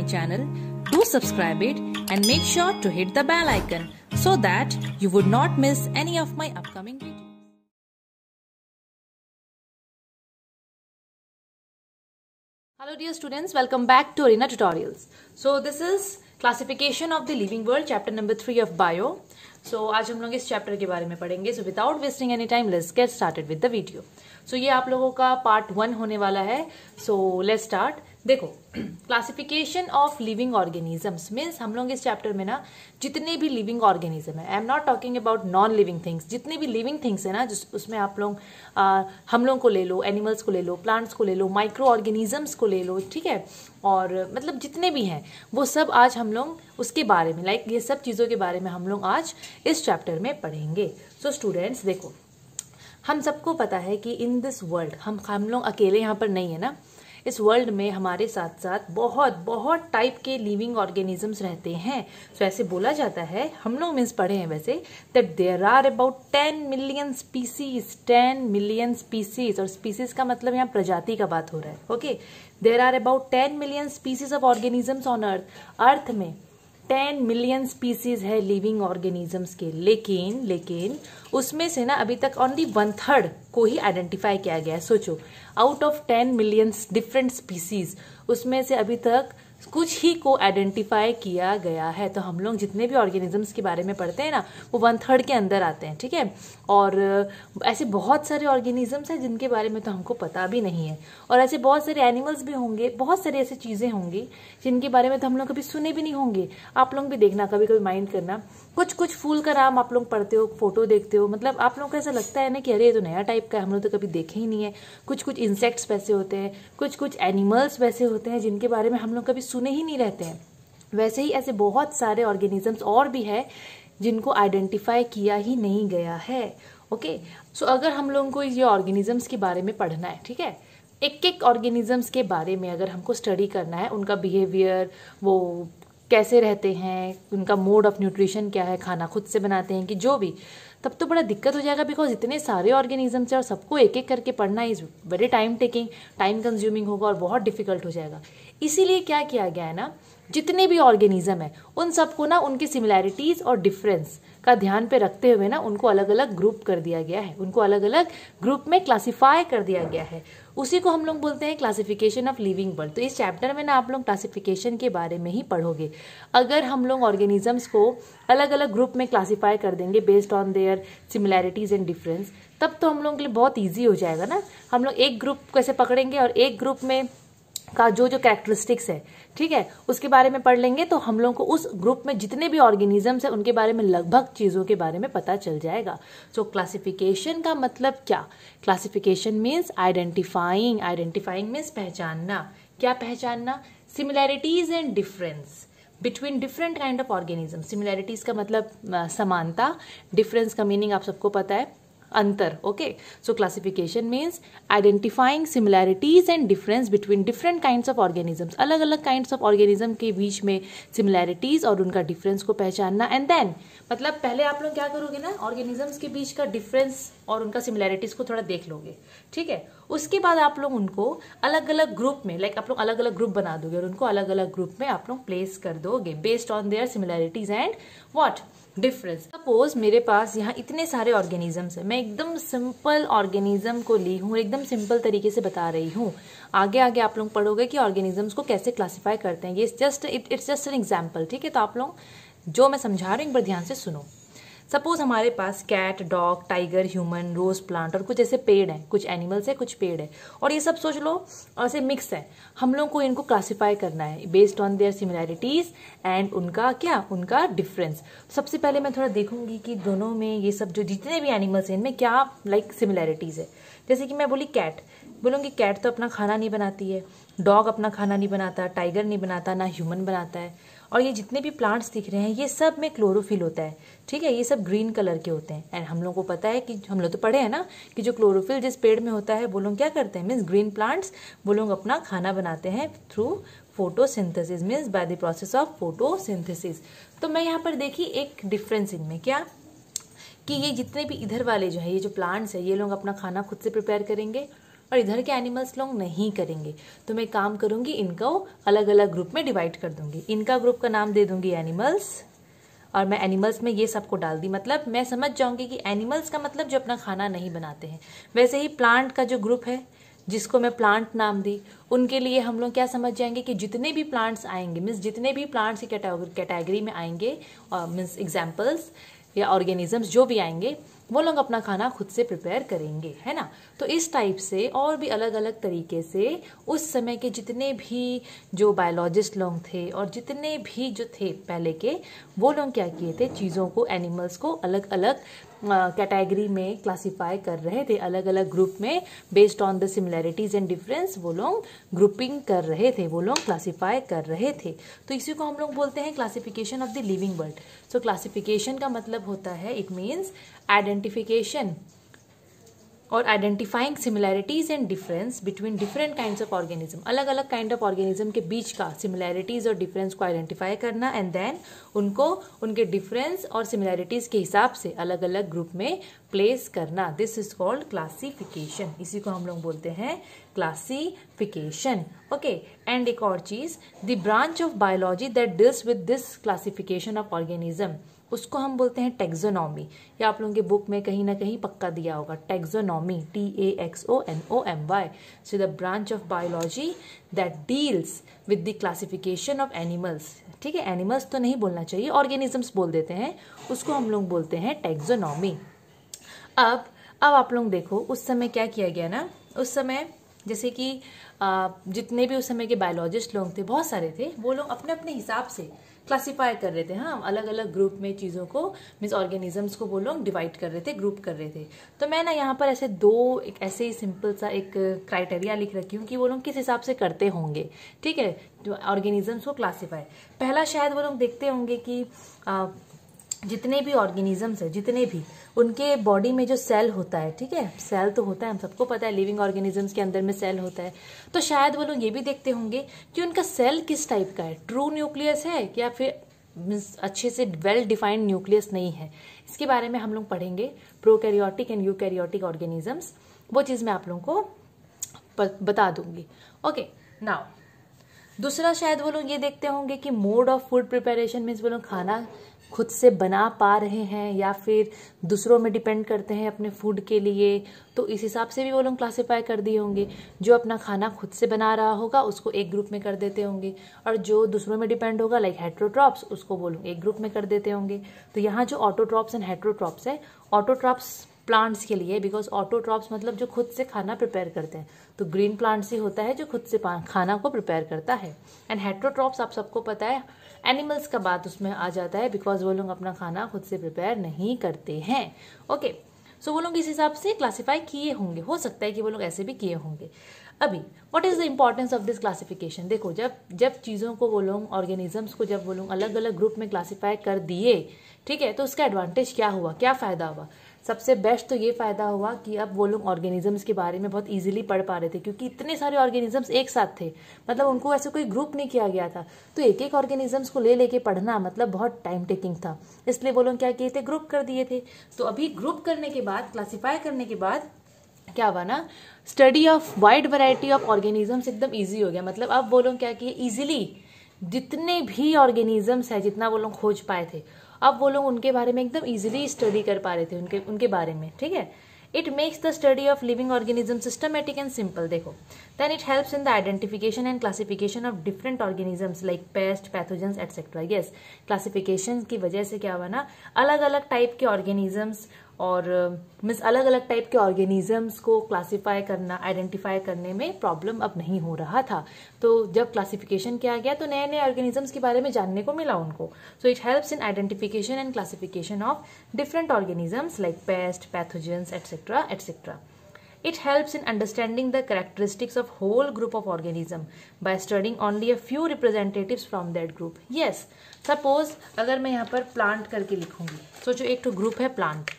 my channel, do subscribe it and make sure to hit the bell icon so that you would not miss any of my upcoming videos. Hello dear students, welcome back to Arena Tutorials. So this is classification of the living world, chapter number 3 of bio. So आज हम लोग इस chapter के बारे में पढ़ेंगे. So without wasting any time, let's get started with the video. So ये आप लोगों का पार्ट 1 होने वाला है. So let's start. देखो, classification of living organisms means हम लोग इस चैप्टर में ना जितने भी लिविंग ऑर्गेनिज्म है, I am not talking about non living things, जितने भी लिविंग थिंग्स है ना, उसमें आप लोग हम लोग को ले लो, एनिमल्स को ले लो, प्लांट्स को ले लो, माइक्रो ऑर्गेनिजम्स को ले लो, ठीक है, और मतलब जितने भी हैं वो सब आज हम लोग उसके बारे में ये सब चीज़ों के बारे में हम लोग आज इस चैप्टर में पढ़ेंगे. सो स्टूडेंट्स देखो, हम सबको पता है कि इन दिस वर्ल्ड हम लोग अकेले यहाँ पर नहीं है ना. इस वर्ल्ड में हमारे साथ साथ बहुत बहुत टाइप के लिविंग ऑर्गेनिजम्स रहते हैं. सो ऐसे बोला जाता है, हम लोग मीन्स पढ़े हैं वैसे, that there are about 10 million species. 10 million species, और स्पीसीज का मतलब यहाँ प्रजाति का बात हो रहा है. Okay, there are about 10 million species of organisms on earth. Earth में 10 मिलियन स्पीसीज है लिविंग ऑर्गेनिजम्स के. लेकिन उसमें से ना अभी तक ओनली 1/3 को ही आइडेंटिफाई किया गया है. सोचो, out of 10 million different species उसमें से अभी तक कुछ ही को आइडेंटिफाई किया गया है. तो हम लोग जितने भी ऑर्गेनिजम्स के बारे में पढ़ते हैं ना, वो 1/3 के अंदर आते हैं, ठीक है. और ऐसे बहुत सारे ऑर्गेनिजम्स हैं जिनके बारे में तो हमको पता भी नहीं है, और ऐसे बहुत सारे एनिमल्स भी होंगे, बहुत सारी ऐसी चीजें होंगी जिनके बारे में तो हम लोग कभी सुने भी नहीं होंगे. आप लोग भी देखना, कभी कभी माइंड करना, कुछ फूल का नाम आप लोग पढ़ते हो, फोटो देखते हो, मतलब आप लोग को ऐसा लगता है ना कि अरे ये तो नया टाइप का है, हम लोग तो कभी देखे ही नहीं है. कुछ इंसेक्ट्स वैसे होते हैं, कुछ एनिमल्स वैसे होते हैं जिनके बारे में हम लोग कभी सुने ही नहीं रहते हैं. वैसे ही ऐसे बहुत सारे ऑर्गेनिजम्स और भी है जिनको आइडेंटिफाई किया ही नहीं गया है. ओके, सो अगर हम लोगों को ये ऑर्गेनिजम्स के बारे में पढ़ना है, ठीक है, एक ऑर्गेनिजम्स के बारे में अगर हमको स्टडी करना है, उनका बिहेवियर, वो कैसे रहते हैं, उनका मोड ऑफ न्यूट्रिशन क्या है, खाना खुद से बनाते हैं कि जो भी, तब तो बड़ा दिक्कत हो जाएगा. बिकॉज इतने सारे ऑर्गेनिजम्स हैं और सबको एक एक करके पढ़ना is very time taking, time consuming होगा और बहुत डिफिकल्ट हो जाएगा. इसीलिए क्या किया गया है ना, जितने भी ऑर्गेनिज्म है उन सबको ना उनकी सिमिलैरिटीज और डिफरेंस का ध्यान पे रखते हुए ना उनको अलग अलग ग्रुप कर दिया गया है, उनको अलग अलग ग्रुप में क्लासिफाई कर दिया गया है. उसी को हम लोग बोलते हैं क्लासिफिकेशन ऑफ लिविंग वर्ल्ड. तो इस चैप्टर में ना आप लोग क्लासिफिकेशन के बारे में ही पढ़ोगे. अगर हम लोग ऑर्गेनिजम्स को अलग अलग ग्रुप में क्लासिफाई कर देंगे based on their similarities and difference, तब तो हम लोग के लिए बहुत ईजी हो जाएगा ना. हम लोग एक ग्रुप कैसे पकड़ेंगे और एक ग्रुप में का जो कैरेक्टरिस्टिक्स है, ठीक है, उसके बारे में पढ़ लेंगे, तो हम लोग को उस ग्रुप में जितने भी ऑर्गेनिजम्स है उनके बारे में लगभग चीजों के बारे में पता चल जाएगा. सो क्लासिफिकेशन का मतलब क्या? Classification means identifying. Identifying means पहचानना. क्या पहचानना? Similarities and difference between different kind of organism. Similarities का मतलब समानता, डिफरेंस का मीनिंग आप सबको पता है, अंतर. Okay, so classification means identifying similarities and difference between different kinds of organisms. अलग अलग काइंड्स ऑफ ऑर्गेनिज्म के बीच में सिमिलैरिटीज और उनका डिफरेंस को पहचानना. एंड देन मतलब पहले आप लोग क्या करोगे ना, ऑर्गेनिजम्स के बीच का डिफरेंस और उनका सिमिलैरिटीज को थोड़ा देख लोगे, ठीक है. उसके बाद आप लोग उनको अलग अलग ग्रुप में आप लोग अलग अलग ग्रुप बना दोगे और उनको अलग अलग ग्रुप में आप लोग प्लेस कर दोगे based on their similarities and what difference. Suppose मेरे पास यहाँ इतने सारे ऑर्गेनिजम्स है, मैं एकदम सिंपल ऑर्गेनिज्म को ली हूँ, एकदम सिंपल तरीके से बता रही हूँ. आगे आगे आप लोग पढ़ोगे कि ऑर्गेनिजम्स को कैसे क्लासिफाई करते हैं. ये इट्स जस्ट एन एग्जाम्पल, ठीक है. तो आप लोग जो मैं समझा रही हूँ एक बार ध्यान से सुनो. सपोज हमारे पास cat, dog, tiger, human, rose plant और कुछ ऐसे पेड़ हैं, कुछ एनिमल्स है, कुछ पेड़ है, और ये सब सोच लो ऐसे मिक्स है. हम लोग को इनको क्लासिफाई करना है based on their similarities and उनका डिफरेंस. सबसे पहले मैं थोड़ा देखूंगी कि दोनों में ये सब जो जितने भी एनिमल्स हैं इनमें क्या सिमिलैरिटीज है. जैसे कि मैं बोली कैट, बोलूँगी कैट तो अपना खाना नहीं बनाती है, डॉग अपना खाना नहीं बनाता, टाइगर नहीं बनाता, ना ह्यूमन बनाता है, और ये जितने भी प्लांट्स दिख रहे हैं ये सब में क्लोरोफिल होता है, ठीक है. ये सब ग्रीन कलर के होते हैं. एंड हम लोग को पता है कि हम लोग तो पढ़े हैं ना कि जो क्लोरोफिल जिस पेड़ में होता है वो लोग क्या करते हैं, मीन्स ग्रीन प्लांट्स वो लोग अपना खाना बनाते हैं through photosynthesis, means by the process of photosynthesis. तो मैं यहाँ पर देखी एक डिफरेंस इनमें, क्या कि ये जितने भी इधर वाले जो है, ये जो प्लांट्स है, ये लोग अपना खाना खुद से प्रिपेयर करेंगे, और इधर के एनिमल्स लोग नहीं करेंगे। तो मैं काम करूंगी, इनको अलग अलग ग्रुप में डिवाइड कर दूंगी। इनका ग्रुप का नाम दे दूंगी एनिमल्स, और मैं एनिमल्स में ये सबको डाल दी। मतलब मैं समझ जाऊंगी कि एनिमल्स का मतलब जो अपना खाना नहीं बनाते हैं। वैसे ही प्लांट का जो ग्रुप है जिसको मैं प्लांट नाम दी, उनके लिए हम लोग क्या समझ जाएंगे कि जितने भी प्लांट्स आएंगे, मीन्स जितने भी प्लांट्स की कैटेगरी में आएंगे, मीन्स एग्जाम्पल्स या ऑर्गेनिजम्स जो भी आएंगे, वो लोग अपना खाना खुद से प्रिपेयर करेंगे, है ना। तो इस टाइप से और भी अलग अलग तरीके से उस समय के जितने भी जो बायोलॉजिस्ट लोग थे और जितने भी जो थे पहले के, वो लोग क्या किए थे, चीज़ों को, एनिमल्स को अलग अलग कैटेगरी में क्लासिफाई कर रहे थे, अलग अलग ग्रुप में based on the similarities and difference वो लोग ग्रुपिंग कर रहे थे, वो लोग क्लासिफाई कर रहे थे। तो इसी को हम लोग बोलते हैं classification of the living world. So classification का मतलब होता है, इट मीन्स आइडेंटिफिकेशन और identifying similarities and difference between different kinds of organism. अलग अलग काइंड ऑफ ऑर्गेनिज्म के बीच का सिमिलैरिटीज और डिफरेंस को आइडेंटिफाई करना, एंड देन उनको उनके डिफरेंस और सिमिलैरिटीज के हिसाब से अलग अलग ग्रुप में प्लेस करना। This is called classification. इसी को हम लोग बोलते हैं क्लासिफिकेशन। ओके, एंड एक और चीज, the branch of biology that deals with this classification of organism, उसको हम बोलते हैं टैक्सोनॉमी। या आप लोगों के बुक में कहीं ना कहीं पक्का दिया होगा taxonomy, TAXONOMY। So the branch of biology that deals with the classification of animals. ठीक है, एनिमल्स तो नहीं बोलना चाहिए, ऑर्गेनिजम्स बोल देते हैं, उसको हम लोग बोलते हैं टैक्सोनॉमी। अब आप लोग देखो उस समय क्या किया गया ना, उस समय जैसे कि जितने भी उस समय के बायोलॉजिस्ट लोग थे, बहुत सारे थे, वो लोग अपने अपने हिसाब से क्लासिफाई कर रहे थे। हाँ, अलग अलग ग्रुप में चीज़ों को, मीन्स ऑर्गेनिजम्स को वो लोग डिवाइड कर रहे थे, ग्रुप कर रहे थे। तो मैं ना यहाँ पर ऐसे एक ऐसे ही सिंपल सा एक क्राइटेरिया लिख रखी हूँ कि वो लोग किस हिसाब से करते होंगे। ठीक है, जो ऑर्गेनिजम्स को क्लासिफाई, पहला शायद वो लोग देखते होंगे कि जितने भी ऑर्गेनिजम्स है, जितने भी, उनके बॉडी में जो सेल होता है, ठीक है, सेल तो होता है, हम सबको पता है, लिविंग ऑर्गेनिजम्स के अंदर में सेल होता है। तो शायद वो लोग ये भी देखते होंगे कि उनका सेल किस टाइप का है, ट्रू न्यूक्लियस है या फिर अच्छे से वेल डिफाइंड न्यूक्लियस नहीं है। इसके बारे में हम लोग पढ़ेंगे, प्रोकैरियोटिक एंड यूकैरियोटिक ऑर्गेनिजम्स, वो चीज़ मैं आप लोगों को बता दूंगी। ओके, नाउ दूसरा शायद वो लोग ये देखते होंगे कि mode of food preparation, means वो लोग खाना खुद से बना पा रहे हैं या फिर दूसरों में डिपेंड करते हैं अपने फूड के लिए। तो इस हिसाब से भी वो लोग क्लासिफाई कर दिए होंगे। जो अपना खाना खुद से बना रहा होगा उसको एक ग्रुप में कर देते होंगे, और जो दूसरों में डिपेंड होगा लाइक हेट्रोट्रॉप्स, उसको वो लोग एक ग्रुप में कर देते होंगे। तो यहाँ जो ऑटोट्रॉप्स एंड हेट्रोट्रॉप्स है, ऑटोट्रॉप्स प्लांट्स के लिए, बिकॉज ऑटोट्रॉप्स मतलब जो खुद से खाना प्रिपेयर करते हैं, तो ग्रीन प्लांट्स ही होता है जो खुद से खाना को प्रिपेयर करता है। एंड हेट्रोट्रॉप्स आप सबको पता है, एनिमल्स का बात उसमें आ जाता है, बिकॉज वो लोग अपना खाना खुद से प्रिपेयर नहीं करते हैं। ओके, सो वो लोग इस हिसाब से क्लासिफाई किए होंगे, हो सकता है कि वो लोग ऐसे भी किए होंगे। अभी what is the importance of this classification? देखो, जब चीज़ों को वो लोग, ऑर्गेनिजम्स को जब वो लोग अलग अलग ग्रुप में क्लासिफाई कर दिए, ठीक है, तो उसका एडवांटेज क्या हुआ, क्या फायदा हुआ? सबसे बेस्ट तो ये फायदा हुआ कि अब वो लोग ऑर्गेनिजम्स के बारे में बहुत इजीली पढ़ पा रहे थे, क्योंकि इतने सारे ऑर्गेनिजम्स एक साथ थे, मतलब उनको ऐसे कोई ग्रुप नहीं किया गया था। तो एक एक ऑर्गेनिजम्स को ले लेके पढ़ना मतलब बहुत टाइम टेकिंग था, इसलिए वो लोग क्या किए थे, ग्रुप कर दिए थे। तो अभी ग्रुप करने के बाद, क्लासिफाई करने के बाद क्या हुआ ना, study of wide variety of organisms एकदम ईजी हो गया। मतलब अब वो लोग क्या किए, ईजिली जितने भी ऑर्गेनिजम्स है, जितना वो लोग खोज पाए थे, अब वो लोग उनके बारे में एकदम इजीली स्टडी कर पा रहे थे, उनके बारे में। ठीक है, it makes the study of living organism systematic and simple. देखो, then it helps in the identification and classification of different organisms like pest, pathogens etcetera. Yes, classification की वजह से क्या हुआ ना, अलग अलग टाइप के ऑर्गेनिजम्स और मीन्स अलग अलग टाइप के ऑर्गेनिजम्स को क्लासिफाई करना, आइडेंटिफाई करने में प्रॉब्लम अब नहीं हो रहा था। तो जब क्लासिफिकेशन किया गया तो नए नए ऑर्गेनिजम्स के बारे में जानने को मिला उनको। So it helps in identification and classification of different organisms like pest, pathogens etcetera etcetera. It helps in understanding the characteristics of whole group of organism by studying only a few representatives from that group. Yes, suppose अगर मैं यहाँ पर plant करके लिखूंगी, सोचो एक तो group है प्लांट,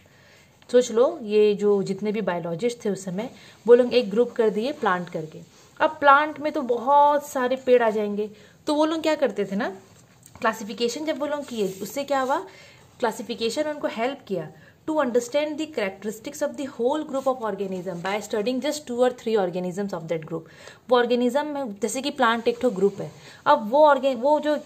सोच लो ये जो जितने भी बायोलॉजिस्ट थे उस समय वो लोग एक ग्रुप कर दिए प्लांट करके। अब प्लांट में तो बहुत सारे पेड़ आ जाएंगे, तो वो लोग क्या करते थे ना, क्लासिफिकेशन जब वो लोग किए उससे क्या हुआ, क्लासिफिकेशन उनको हेल्प किया to understand the characteristics of the whole group of organism by studying just 2 or 3 organisms of that group। वो ऑर्गेनिज्म में जैसे कि प्लांट एक ठो ग्रुप है, अब वो जो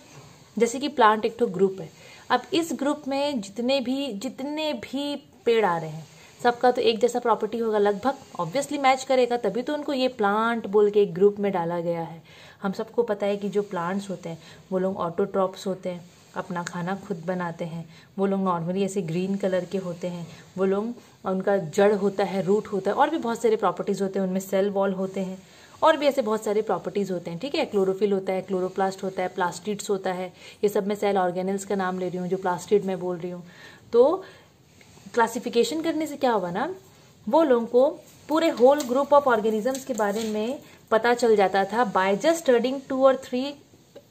जैसे कि प्लांट एक ठो ग्रुप है, अब इस ग्रुप में जितने भी पेड़ आ रहे हैं सबका तो एक जैसा प्रॉपर्टी होगा, लगभग ऑब्वियसली मैच करेगा, तभी तो उनको ये प्लांट बोल के एक ग्रुप में डाला गया है। हम सबको पता है कि जो प्लांट्स होते हैं वो लोग ऑटोट्रॉप्स होते हैं, अपना खाना खुद बनाते हैं। वो लोग नॉर्मली ऐसे ग्रीन कलर के होते हैं, वो लोग उनका जड़ होता है, रूट होता है, और भी बहुत सारे प्रॉपर्टीज़ होते हैं, उनमें सेल वॉल होते हैं, और भी ऐसे बहुत सारे प्रॉपर्टीज़ होते हैं। ठीक है, क्लोरोफिल होता है, क्लोरोप्लास्ट होता है, प्लास्टिड्स होता है, ये सब मैं सेल ऑर्गेनल्स का नाम ले रही हूँ, जो प्लास्टिड मैं बोल रही हूँ। तो क्लासिफिकेशन करने से क्या होगा ना, वो लोगों को पूरे होल ग्रुप ऑफ ऑर्गेनिजम्स के बारे में पता चल जाता था बाय जस्ट स्टडिंग 2 और 3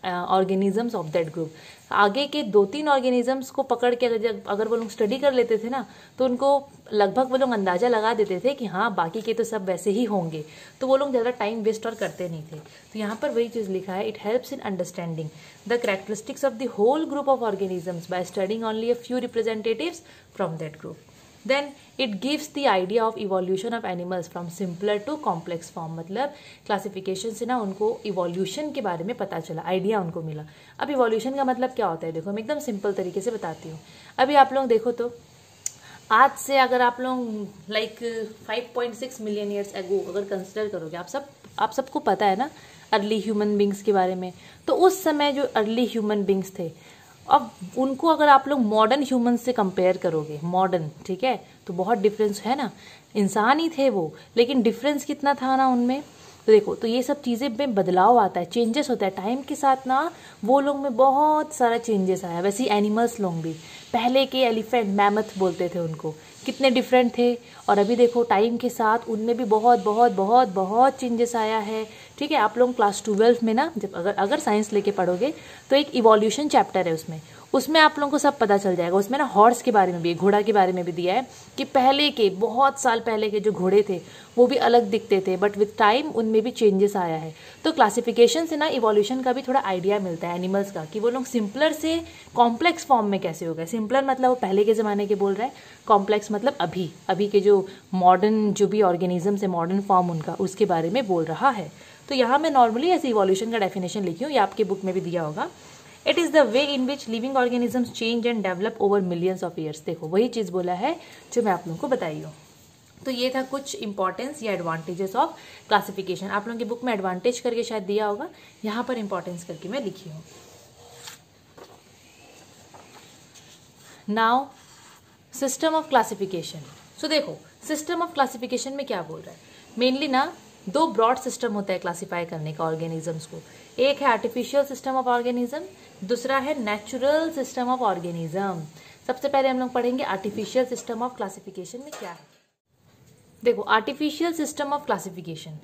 ऑर्गेनिजम्स ऑफ दैट ग्रुप। आगे के 2-3 ऑर्गेनिजम्स को पकड़ के अगर वो लोग स्टडी कर लेते थे ना, तो उनको लगभग वो लोग अंदाजा लगा देते थे कि हाँ बाकी के तो सब वैसे ही होंगे, तो वो लोग ज़्यादा टाइम वेस्ट और करते नहीं थे। तो यहाँ पर वही चीज़ लिखा है, it helps in understanding the characteristics of the whole group of organisms by studying only a few representatives from that group. Then it gives the idea of evolution of animals from simpler to complex form। मतलब classification से ना उनको evolution के बारे में पता चला, idea उनको मिला। अब इवोल्यूशन का मतलब क्या होता है, देखो मैं एकदम सिंपल तरीके से बताती हूँ। अभी आप लोग देखो तो आज से अगर आप लोग लाइक 5.6 मिलियन ईयर्स एगो अगर कंसिडर करोगे, आप सबको पता है ना अर्ली ह्यूमन बींग्स के बारे में। तो उस समय जो अर्ली ह्यूमन बींग्स थे, अब उनको अगर आप लोग मॉडर्न ह्यूमन से कंपेयर करोगे, मॉडर्न, ठीक है, तो बहुत डिफरेंस है ना। इंसान ही थे वो, लेकिन डिफरेंस कितना था ना उनमें। तो देखो, तो ये सब चीज़ें में बदलाव आता है, चेंजेस होता है टाइम के साथ ना, वो लोग में बहुत सारा चेंजेस आया। वैसे एनिमल्स लोग भी, पहले के एलिफेंट, मैमथ बोलते थे उनको, कितने डिफरेंट थे, और अभी देखो टाइम के साथ उनमें भी बहुत बहुत बहुत बहुत चेंजेस आया है। ठीक है, आप लोग क्लास 12 में ना जब अगर साइंस लेके पढ़ोगे तो एक इवोल्यूशन चैप्टर है, उसमें आप लोगों को सब पता चल जाएगा। उसमें ना हॉर्स के बारे में भी, घोड़ा के बारे में भी दिया है कि पहले के बहुत साल पहले के जो घोड़े थे वो भी अलग दिखते थे, बट विथ टाइम उनमें भी चेंजेस आया है। तो क्लासिफिकेशन से ना इवोल्यूशन का भी थोड़ा आइडिया मिलता है एनिमल्स का, कि वो लोग सिंपलर से कॉम्प्लेक्स फॉर्म में कैसे हो गए। सिंपलर मतलब वो पहले के ज़माने के बोल रहे हैं, कॉम्प्लेक्स मतलब अभी के जो मॉडर्न जो भी ऑर्गेनिज्म है, मॉडर्न फॉर्म उनका, उसके बारे में बोल रहा है। तो यहाँ मैं नॉर्मली ऐसे इवोल्यूशन का डेफिनेशन लिखी हूँ, ये आपके बुक में भी दिया होगा। It is the way in which living organisms change and develop over millions of years. देखो वही चीज़ बोला है जो मैं आप लोगों को बताई हूँ। तो ये था कुछ इंपॉर्टेंस या एडवांटेजेस ऑफ क्लासिफिकेशन। आप लोगों की बुक में एडवांटेज करके शायद दिया होगा, यहाँ पर इंपॉर्टेंस करके मैं लिखी हूँ। Now system of classification. So देखो सिस्टम ऑफ क्लासिफिकेशन में क्या बोल रहा है, मेनली ना 2 ब्रॉड सिस्टम होता है क्लासिफाई करने का ऑर्गेनिजम्स को। एक है आर्टिफिशियल सिस्टम ऑफ ऑर्गेनिज्म, दूसरा है नेचुरल सिस्टम ऑफ ऑर्गेनिज्म। सबसे पहले हम लोग पढ़ेंगे आर्टिफिशियल सिस्टम ऑफ क्लासिफिकेशन में क्या है। देखो आर्टिफिशियल सिस्टम ऑफ क्लासिफिकेशन,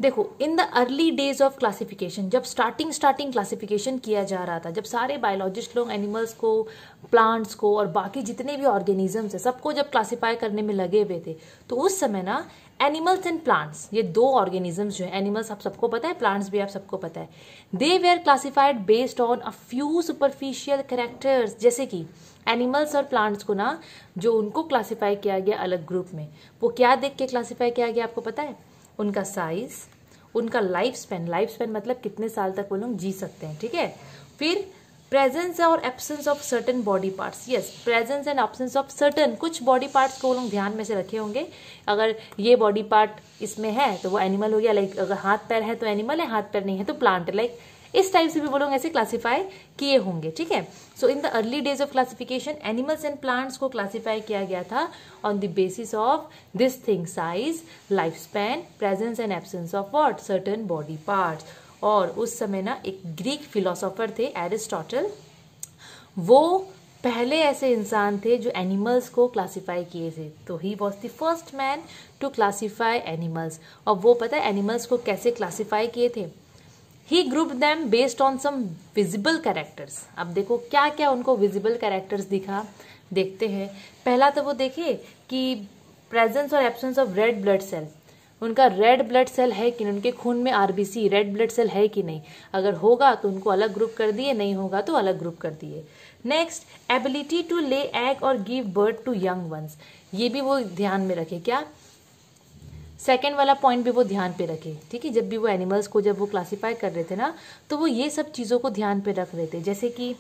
देखो इन the early days of classification, जब स्टार्टिंग क्लासिफिकेशन किया जा रहा था, जब सारे बायोलॉजिस्ट लोग एनिमल्स को, प्लांट्स को और बाकी जितने भी ऑर्गेनिजम्स है सबको जब क्लासिफाई करने में लगे हुए थे, तो उस समय ना एनिमल्स एंड प्लांट्स, ये 2 ऑर्गेनिजम्स जो है, एनिमल्स आप सबको पता है, प्लांट्स भी आप सबको पता है, they were classified based on a few superficial characters. जैसे कि एनिमल्स और प्लांट्स को ना जो उनको क्लासिफाई किया गया अलग ग्रुप में, वो क्या देख के क्लासिफाई किया गया आपको पता है, उनका साइज, उनका लाइफ स्पेन मतलब कितने साल तक वो लोग जी सकते हैं। ठीक है, फिर प्रेजेंस और absence of certain body parts. Yes, presence and absence of certain, कुछ बॉडी पार्ट्स को वो लोग ध्यान में से रखे होंगे। अगर ये बॉडी पार्ट इसमें है तो वो एनिमल हो गया, लाइक अगर हाथ पैर है तो एनिमल है, हाथ पैर नहीं है तो प्लांट है, लाइक इस टाइप से भी वो लोग ऐसे क्लासिफाई किए होंगे। ठीक है, so in the early days of classification animals and plants को क्लासिफाई किया गया था on the basis of this thing, size, life span, presence and absence of what, certain body parts. और उस समय ना एक ग्रीक फिलोसोफर थे एरिस्टोटल, वो पहले ऐसे इंसान थे जो एनिमल्स को क्लासिफाई किए थे। तो he was the first man to classify animals. और वो पता है एनिमल्स को कैसे क्लासिफाई किए थे, he grouped them based on some visible characters. अब देखो क्या क्या उनको विजिबल कैरेक्टर्स दिखा, देखते हैं। पहला तो वो देखे कि प्रेजेंस और absence of red blood cell, उनका रेड ब्लड सेल है कि नहीं, उनके खून में आरबीसी रेड ब्लड सेल है कि नहीं, अगर होगा तो उनको अलग ग्रुप कर दिए, नहीं होगा तो अलग ग्रुप कर दिए। Next, ability to lay egg और give birth to young ones, ये भी वो ध्यान में रखे, क्या सेकेंड वाला पॉइंट भी वो ध्यान पे रखे, ठीक है। जब भी वो एनिमल्स को जब वो क्लासिफाई कर रहे थे ना, तो वो ये सब चीज़ों को ध्यान पे रख रहे थे, जैसे कि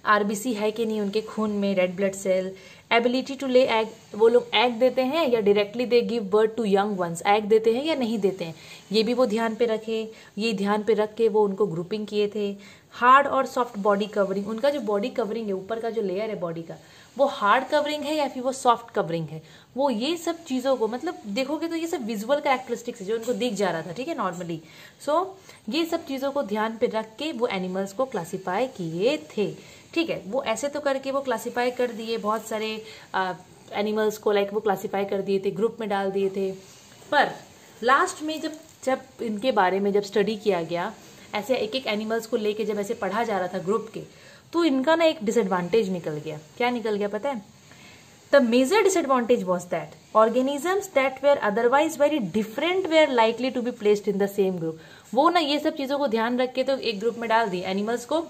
आरबीसी है कि नहीं उनके खून में, red blood cell, ability to lay egg, वो लोग एग देते हैं या directly they give birth to young ones, egg देते हैं या नहीं देते हैं, ये भी वो ध्यान पे रखे। ये ध्यान पे रख के वो उनको ग्रुपिंग किए थे। हार्ड और सॉफ्ट बॉडी कवरिंग, उनका जो बॉडी कवरिंग है, ऊपर का जो लेयर है बॉडी का, वो हार्ड कवरिंग है या फिर वो सॉफ्ट कवरिंग है, वो ये सब चीज़ों को मतलब देखोगे तो ये सब विजुअल कैरेक्टरिस्टिक्स है जो उनको दिख जा रहा था, ठीक है, नॉर्मली। सो ये सब चीज़ों को ध्यान पे रख के वो एनिमल्स को क्लासीफाई किए थे, ठीक है। वो ऐसे तो करके वो क्लासीफाई कर दिए बहुत सारे एनिमल्स को, लाइक वो क्लासीफाई कर दिए थे, ग्रुप में डाल दिए थे। पर लास्ट में जब जब इनके बारे में जब स्टडी किया गया, ऐसे एक एक एनिमल्स को लेके जब ऐसे पढ़ा जा रहा था ग्रुप के, तो इनका ना एक डिसएडवांटेज निकल गया। क्या निकल गया पता है? The major disadvantage was that organisms that were otherwise very different were likely to be placed in the same group. वो ना ये सब चीजों को ध्यान रख के तो एक ग्रुप में डाल दिए, एनिमल्स को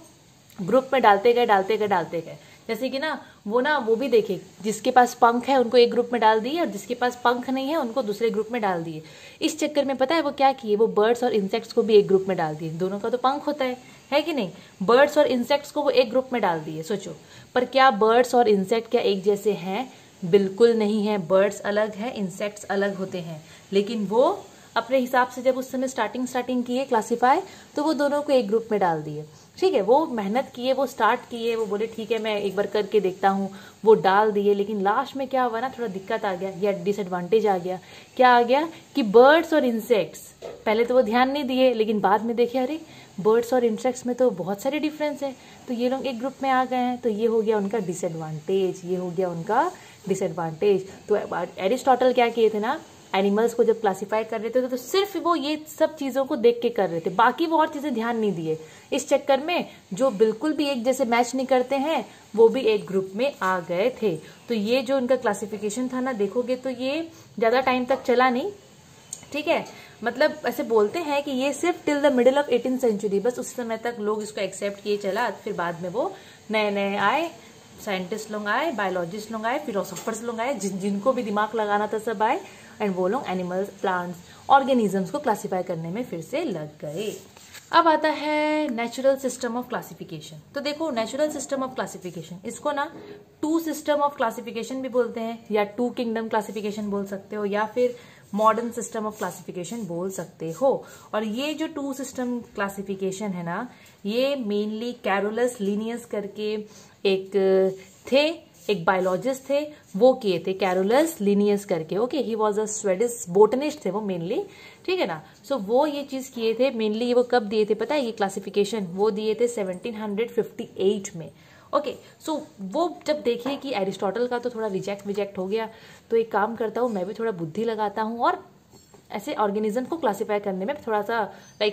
ग्रुप में डालते गए। जैसे कि ना वो भी देखे, जिसके पास पंख है उनको एक ग्रुप में डाल दिए और जिसके पास पंख नहीं है उनको दूसरे ग्रुप में डाल दिए। इस चक्कर में पता है वो क्या किए, वो बर्ड्स और इंसेक्ट्स को भी एक ग्रुप में डाल दिए। दोनों का तो पंख होता है कि नहीं? बर्ड्स और इंसेक्ट्स को वो एक ग्रुप में डाल दिए। सोचो, पर क्या बर्ड्स और इंसेक्ट क्या एक जैसे हैं? बिल्कुल नहीं है। बर्ड्स अलग है, इंसेक्ट्स अलग होते हैं। लेकिन वो अपने हिसाब से जब उस समय स्टार्टिंग किए क्लासिफाई, तो वो दोनों को एक ग्रुप में डाल दिए, ठीक है। वो मेहनत किए, वो स्टार्ट किए, वो बोले ठीक है मैं एक बार करके देखता हूँ, वो डाल दिए। लेकिन लास्ट में क्या हुआ ना, थोड़ा दिक्कत आ गया या डिसएडवांटेज आ गया। क्या आ गया कि बर्ड्स और इंसेक्ट्स, पहले तो वो ध्यान नहीं दिए, लेकिन बाद में देखे अरे बर्ड्स और इंसेक्ट्स में तो बहुत सारे डिफरेंस है, तो ये लोग एक ग्रुप में आ गए हैं, तो ये हो गया उनका डिसएडवांटेज। तो एरिस्टोटल क्या किए थे ना, एनिमल्स को जब क्लासिफाई कर रहे थे तो सिर्फ वो ये सब चीजों को देख के कर रहे थे, बाकी वो और चीजें ध्यान नहीं दिए। इस चक्कर में जो बिल्कुल भी एक जैसे मैच नहीं करते हैं वो भी एक ग्रुप में आ गए थे। तो ये जो उनका क्लासिफिकेशन था ना, देखोगे तो ये ज्यादा टाइम तक चला नहीं, ठीक है। मतलब ऐसे बोलते हैं कि ये सिर्फ till the middle of 18th century, बस उस समय तक लोग इसको एक्सेप्ट किए चला। फिर बाद में वो नए आए, साइंटिस्ट लोग आए, बायोलॉजिस्ट लोग आए, फिलोसोफर्स लोग आए, जिनको भी दिमाग लगाना था सब आए, एंड वो लोग एनिमल्स, प्लांट्स, ऑर्गेनिजम्स को क्लासिफाई करने में फिर से लग गए। अब आता है नेचुरल सिस्टम ऑफ क्लासिफिकेशन। तो देखो, नेचुरल सिस्टम ऑफ क्लासिफिकेशन, इसको ना टू सिस्टम ऑफ क्लासिफिकेशन भी बोलते हैं, या टू किंगडम क्लासिफिकेशन बोल सकते हो, या फिर मॉडर्न सिस्टम ऑफ क्लासिफिकेशन बोल सकते हो। और ये जो टू सिस्टम क्लासिफिकेशन है ना, ये मेनली कैरोलस लिनियस करके एक थे, एक बायोलॉजिस्ट थे, वो किए थे, कैरोलस लिनियस करके। Okay, he was a Swedish botanist थे वो मेनली, ठीक है ना। सो वो ये चीज किए थे मेनली। वो कब दिए थे पता है ये क्लासिफिकेशन? वो दिए थे 1758 में। ओके, सो वो जब देखिए कि एरिस्टोटल का तो थोड़ा रिजेक्ट हो गया, तो एक काम करता हूँ, मैं भी थोड़ा बुद्धि लगाता हूँ और ऐसे ऑर्गेनिज्म को क्लासिफाई करने में थोड़ा सा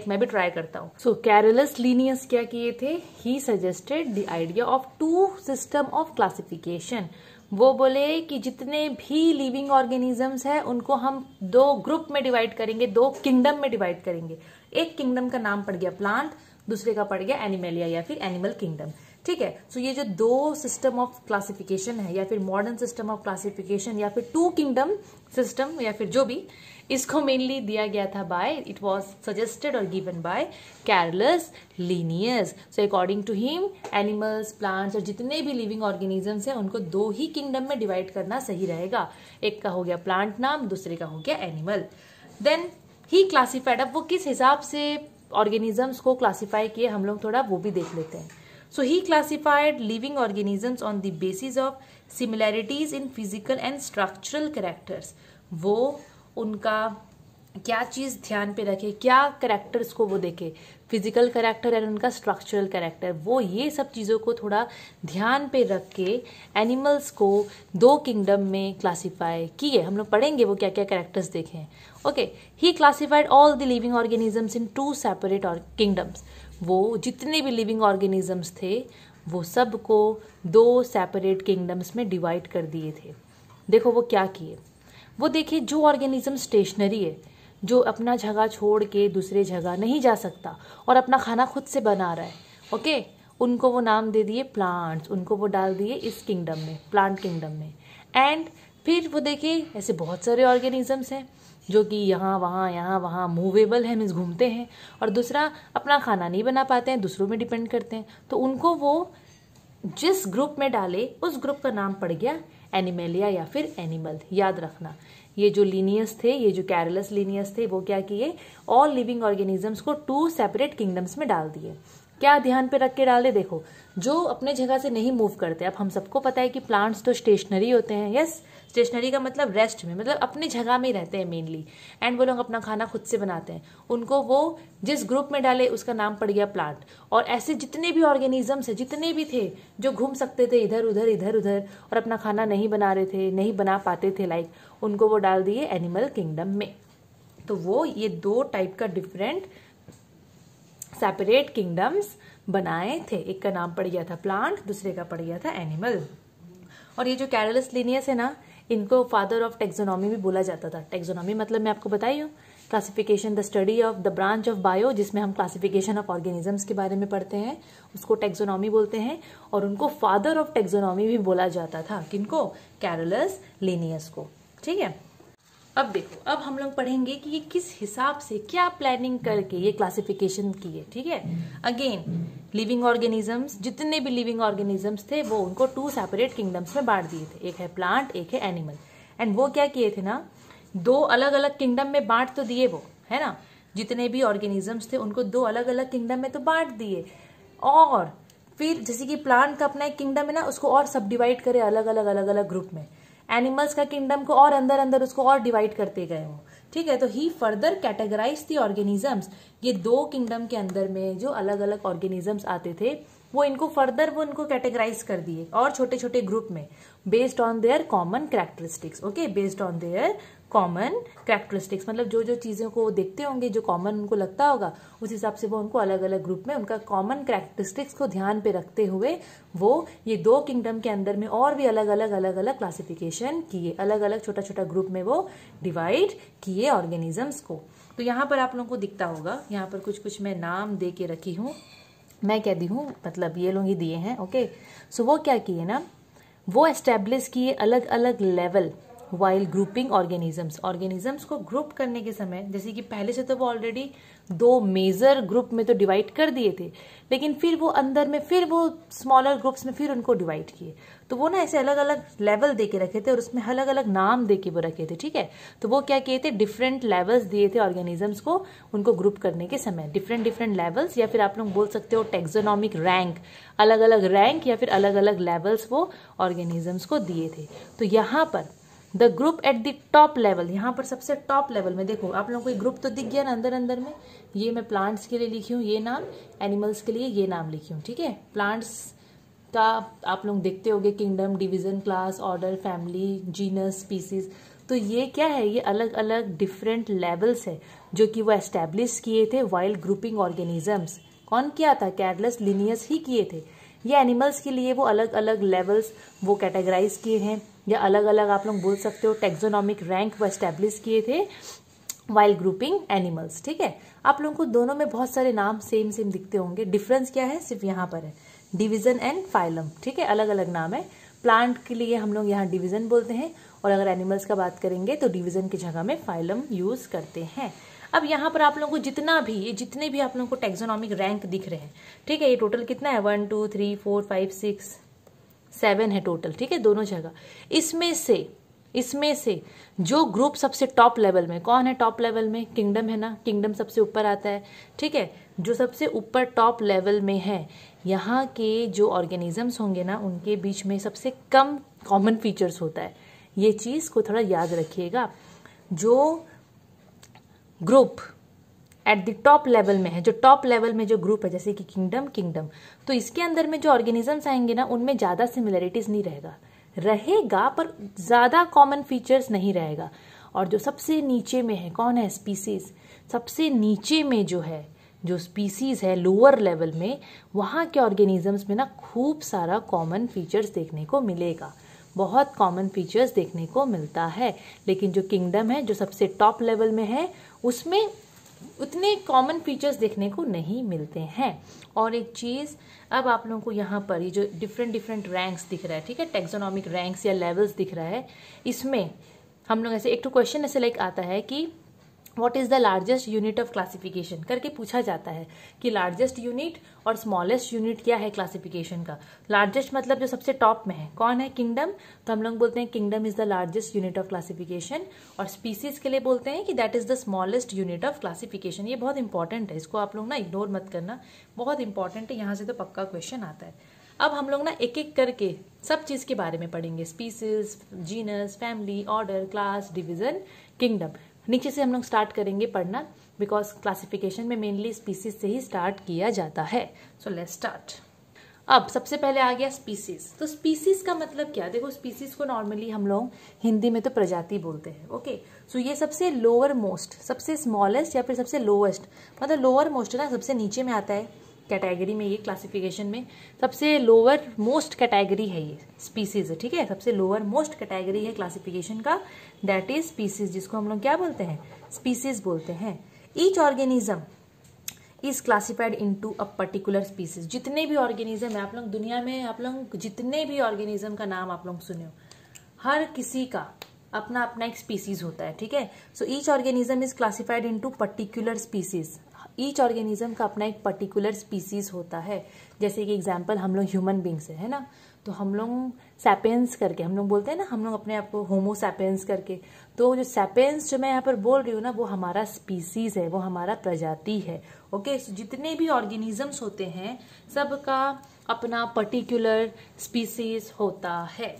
मैं भी ट्राई करता हूँ। सो कैरोलस लिनियस क्या किए थे? He suggested the idea of two system of classification. वो बोले कि जितने भी लिविंग ऑर्गेनिजम्स है उनको हम दो ग्रुप में डिवाइड करेंगे, दो किंगडम में डिवाइड करेंगे। एक किंगडम का नाम पड़ गया प्लांट, दूसरे का पड़ गया एनिमेलिया या फिर एनिमल किंगडम, ठीक है। सो ये जो दो सिस्टम ऑफ क्लासिफिकेशन है, या फिर मॉडर्न सिस्टम ऑफ क्लासिफिकेशन, या फिर टू किंगडम सिस्टम, या फिर जो भी, इसको मेनली दिया गया था बाय, इट वाज सजेस्टेड और given by Carolus Linnaeus. So according to him animals, plants और जितने भी लिविंग ऑर्गेनिजम्स हैं उनको दो ही किंगडम में डिवाइड करना सही रहेगा। एक का हो गया प्लांट नाम, दूसरे का हो गया एनिमल। Then he classified. अब वो किस हिसाब से ऑर्गेनिजम्स को क्लासिफाई किए हम लोग थोड़ा वो भी देख लेते हैं। So he classified living organisms on the basis of similarities in physical and structural characters. वो उनका क्या चीज ध्यान पे रखे, क्या कैरेक्टर्स को वो देखे, फिजिकल कैरेक्टर और उनका स्ट्रक्चरल कैरेक्टर, वो ये सब चीजों को थोड़ा ध्यान पे रख के एनिमल्स को दो किंगडम में क्लासिफाई किए। हम लोग पढ़ेंगे वो क्या क्या कैरेक्टर्स देखे। Okay, he classified all the living organisms in two separate kingdoms. वो जितने भी लिविंग ऑर्गेनिजम्स थे वो सब को दो सेपरेट किंगडम्स में डिवाइड कर दिए थे। देखो वो क्या किए, वो देखिए जो ऑर्गेनिज्म स्टेशनरी है, जो अपना जगह छोड़ के दूसरे जगह नहीं जा सकता और अपना खाना खुद से बना रहा है, ओके, उनको वो नाम दे दिए प्लांट्स, उनको वो डाल दिए इस किंगडम में, प्लांट किंगडम में। एंड फिर वो देखिए ऐसे बहुत सारे ऑर्गेनिजम्स हैं जो कि यहाँ वहाँ मूवेबल है, मीन्स घूमते हैं, और दूसरा अपना खाना नहीं बना पाते हैं, दूसरों में डिपेंड करते हैं, तो उनको वो जिस ग्रुप में डाले उस ग्रुप का नाम पड़ गया एनिमेलिया या फिर एनिमल। याद रखना, ये जो लीनियस थे, ये जो कैरलस लीनियस थे, वो क्या किए, ऑल लिविंग ऑर्गेनिजम्स को 2 सेपरेट किंगडम्स में डाल दिए। क्या ध्यान पे रख के डाले, देखो जो अपने जगह से नहीं मूव करते, अब हम सबको पता है कि प्लांट्स तो स्टेशनरी होते हैं, यस, स्टेशनरी का मतलब रेस्ट में, मतलब अपनी जगह में ही रहते हैं मेनली, एंड वो लोग अपना खाना खुद से बनाते हैं, उनको वो जिस ग्रुप में डाले उसका नाम पड़ गया प्लांट। और ऐसे जितने भी ऑर्गेनिजम्स है, जितने भी थे जो घूम सकते थे इधर उधर और अपना खाना नहीं बना रहे थे, नहीं बना पाते थे, लाइक, उनको वो डाल दिए एनिमल किंगडम में। तो वो ये 2 टाइप का डिफरेंट सेपरेट किंगडम्स बनाए थे, एक का नाम पड़ गया था प्लांट, दूसरे का पड़ गया था एनिमल। और ये जो कैरलस लीनियस है ना, इनको फादर ऑफ टेक्सोनॉमी भी बोला जाता था। टेक्सोनॉमी मतलब मैं आपको बताई हूँ, classification, the study of the branch of bio, जिसमें हम क्लासिफिकेशन ऑफ ऑर्गेनिजम्स के बारे में पढ़ते हैं, उसको टेक्सोनॉमी बोलते हैं। और उनको फादर ऑफ टेक्सोनॉमी भी बोला जाता था, किनको, कैरलस लीनियस को, ठीक है। अब देखो, अब हम लोग पढ़ेंगे कि ये किस हिसाब से क्या प्लानिंग करके ये क्लासिफिकेशन की है, ठीक है। अगेन, लिविंग ऑर्गेनिजम्स, जितने भी लिविंग ऑर्गेनिजम्स थे वो उनको 2 सेपरेट किंगडम्स में बांट दिए थे, एक है प्लांट, एक है एनिमल। एंड वो क्या किए थे ना, 2 अलग अलग किंगडम में बांट तो दिए वो, है ना, जितने भी ऑर्गेनिजम्स थे उनको 2 अलग अलग किंगडम में तो बांट दिए। और फिर जैसे कि प्लांट का अपना एक किंगडम है ना, उसको और सब डिवाइड करे अलग अलग ग्रुप में। एनिमल्स का किंगडम को और अंदर उसको और डिवाइड करते गए हो, ठीक है। तो ही फर्दर कैटेगराइज दी ऑर्गेनिजम्स, ये 2 किंगडम के अंदर में जो अलग अलग ऑर्गेनिजम्स आते थे वो इनको फर्दर वो इनको कैटेगराइज कर दिए और छोटे छोटे ग्रुप में, based on their common characteristics, okay, based on their common characteristics, मतलब जो जो चीजों को वो देखते होंगे, जो कॉमन उनको लगता होगा, उस हिसाब से वो उनको अलग अलग ग्रुप में उनका कॉमन कैरेक्टरिस्टिक्स को ध्यान पे रखते हुए वो ये 2 किंगडम के अंदर में और भी अलग अलग क्लासिफिकेशन किए, अलग अलग छोटा छोटा ग्रुप में वो डिवाइड किए ऑर्गेनिजम्स को। तो यहाँ पर आप लोगों को दिखता होगा, यहाँ पर कुछ कुछ मैं नाम दे के रखी हूँ, मैं क्या दी हूँ, मतलब ये लोग ही दिए हैं, ओके। सो वो क्या किए ना, वो एस्टेब्लिश किए अलग अलग लेवल वाइल ग्रुपिंग ऑर्गेनिजम्स को ग्रुप करने के समय, जैसे कि पहले से तो वो ऑलरेडी 2 मेजर ग्रुप में तो डिवाइड कर दिए थे, लेकिन फिर वो अंदर में फिर वो स्मॉलर ग्रुप्स में फिर उनको डिवाइड किए। तो वो ना ऐसे अलग अलग लेवल दे के रखे थे और उसमें अलग अलग नाम दे के वो रखे थे, ठीक है। तो वो क्या किए थे, डिफरेंट लेवल्स दिए थे ऑर्गेनिजम्स को, उनको ग्रुप करने के समय डिफरेंट लेवल्स, या फिर आप लोग बोल सकते हो टेक्सोनॉमिक रैंक, अलग अलग रैंक या फिर अलग अलग लेवल्स वो ऑर्गेनिजम्स को दिए थे। तो यहाँ पर the group at the top level, यहाँ पर सबसे टॉप लेवल में देखो आप लोगों को एक ग्रुप तो दिख गया ना अंदर में, ये मैं प्लांट्स के लिए लिखी हूँ ये नाम, एनिमल्स के लिए ये नाम लिखी हूँ, ठीक है। प्लांट्स का आप लोग देखते होंगे kingdom, division, class, order, family, genus, species. तो ये क्या है, ये अलग अलग डिफरेंट लेवल्स है जो कि वो एस्टेब्लिश किए थे वाइल्ड ग्रुपिंग ऑर्गेनिजम्स। कौन किया था, कैरलस लीनियस ही किए थे। ये एनिमल्स के लिए वो अलग अलग लेवल्स वो कैटेगराइज किए हैं, या अलग अलग आप लोग बोल सकते हो टेक्सोनॉमिक रैंक वो एस्टेब्लिश किए थे वाइल्ड ग्रुपिंग एनिमल्स, ठीक है। आप लोगों को दोनों में बहुत सारे नाम सेम दिखते होंगे, डिफरेंस क्या है, सिर्फ यहाँ पर है डिवीजन एंड फाइलम, ठीक है, अलग अलग नाम है। प्लांट के लिए हम लोग यहाँ डिवीजन बोलते हैं, और अगर एनिमल्स का बात करेंगे तो डिवीजन की जगह में फाइलम यूज करते हैं। अब यहाँ पर आप लोगों को जितने भी आप लोगों को टेक्सोनॉमिक रैंक दिख रहे हैं, ठीक है, ये टोटल कितना है, 1 2 3 4 5 6 7 है टोटल, ठीक है, दोनों जगह। इसमें से जो ग्रुप सबसे टॉप लेवल में, कौन है टॉप लेवल में, किंगडम है ना, किंगडम सबसे ऊपर आता है, ठीक है। जो सबसे ऊपर टॉप लेवल में है, यहाँ के जो ऑर्गेनिजम्स होंगे ना, उनके बीच में सबसे कम कॉमन फीचर्स होता है। ये चीज को थोड़ा याद रखिएगा। जो group at the top level में है, जो टॉप लेवल में जो ग्रुप है, जैसे कि किंगडम, तो इसके अंदर में जो ऑर्गेनिजम्स आएंगे ना, उनमें ज्यादा सिमिलरिटीज नहीं रहेगा पर ज्यादा कॉमन फीचर्स नहीं रहेगा। और जो सबसे नीचे में है, कौन है, स्पीसीज, सबसे नीचे में जो स्पीसीज है लोअर लेवल में, वहां के ऑर्गेनिजम्स में ना खूब सारा कॉमन फीचर्स देखने को मिलेगा। बहुत कॉमन फीचर्स देखने को मिलता है। लेकिन जो किंगडम है, जो सबसे टॉप लेवल में है, उसमें उतने कॉमन फीचर्स देखने को नहीं मिलते हैं। और एक चीज़, अब आप लोगों को यहाँ पर ये जो डिफरेंट रैंक्स दिख रहा है, ठीक है, टेक्सोनॉमिक रैंक्स या लेवल्स दिख रहा है, इसमें हम लोग ऐसे एक तो क्वेश्चन ऐसे लाइक आता है कि what is the largest unit of classification करके पूछा जाता है कि लार्जेस्ट यूनिट और स्मॉलेस्ट यूनिट क्या है क्लासिफिकेशन का। लार्जेस्ट मतलब जो सबसे टॉप में है, कौन है? किंगडम। तो हम लोग बोलते हैं kingdom is the largest unit of classification. और स्पीसीज के लिए बोलते हैं कि that is the smallest unit of classification. ये बहुत इंपॉर्टेंट है, इसको आप लोग ना इग्नोर मत करना, बहुत इंपॉर्टेंट है, यहाँ से तो पक्का क्वेश्चन आता है। अब हम लोग ना एक एक करके सब चीज के बारे में पढ़ेंगे, species, genus, family, order, class, division, kingdom. नीचे से हम लोग स्टार्ट करेंगे पढ़ना, बिकॉज क्लासिफिकेशन में मेनली स्पीसीज से ही स्टार्ट किया जाता है। So let's start. अब सबसे पहले आ गया स्पीसीज। तो स्पीसीज का मतलब क्या? देखो, स्पीसीज को नॉर्मली हम लोग हिंदी में तो प्रजाति बोलते हैं। ओके, सो ये सबसे लोअर मोस्ट, सबसे स्मॉलेस्ट या फिर सबसे लोएस्ट, मतलब लोअर मोस्ट ना, सबसे नीचे में आता है कैटेगरी में, ये क्लासिफिकेशन में सबसे लोअर मोस्ट कैटेगरी है ये स्पीसीज है, ठीक है, सबसे लोअर मोस्ट कैटेगरी है क्लासिफिकेशन का, दैट इज स्पीसीज, जिसको हम लोग क्या बोलते हैं? स्पीसीज बोलते हैं। Each organism is classified into a particular species. जितने भी ऑर्गेनिज्म है आप लोग दुनिया में, आप लोग जितने भी ऑर्गेनिज्म का नाम आप लोग सुने हो, हर किसी का अपना अपना एक स्पीसीज होता है, ठीक है। So each organism is classified into particular species. Each organism का अपना एक पर्टिकुलर स्पीसीज होता है। जैसे कि एग्जांपल हम लोग ह्यूमन बींग्स है ना, तो हम लोग सैपियंस करके हम लोग बोलते हैं ना, हम लोग अपने आप को होमो सैपियंस करके, तो जो सैपियंस जो मैं यहाँ पर बोल रही हूँ ना, वो हमारा स्पीसीज है, वो हमारा प्रजाति है। ओके, जितने भी ऑर्गेनिजम्स होते हैं सबका अपना पर्टिकुलर स्पीसीज होता है।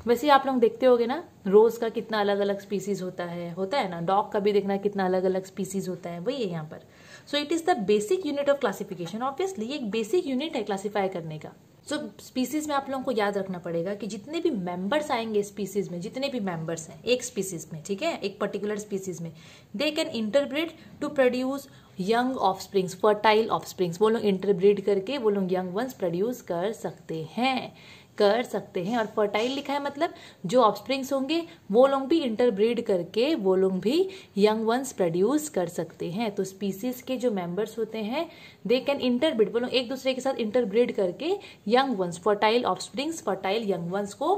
वैसे आप लोग देखते होगे ना, रोज का कितना अलग अलग स्पीसीज होता है ना, डॉग का भी देखना कितना अलग अलग स्पीसीज होता है, वही है यहाँ पर। So it is the basic unit of classification. Obviously ये एक बेसिक यूनिट है क्लासिफाई करने का। सो स्पीसीज में आप लोगों को याद रखना पड़ेगा कि जितने भी मेंबर्स आएंगे स्पीसीज में, जितने भी मेंबर्स हैं एक स्पीसीज में, ठीक है, एक पर्टिकुलर स्पीसीज में, they can interbreed to produce young offsprings, fertile offsprings. वो लोग इंटरब्रीड करके वो लोग यंग वंस प्रोड्यूस कर सकते हैं। और फर्टाइल लिखा है मतलब जो ऑफस्प्रिंग्स होंगे वो लोग भी इंटरब्रीड करके वो लोग भी यंग वंस प्रोड्यूस कर सकते हैं। तो स्पीसीज के जो मेंबर्स होते हैं दे कैन इंटरब्रीड, वो लोग एक दूसरे के साथ इंटरब्रीड करके young ones, fertile offsprings, fertile young ones को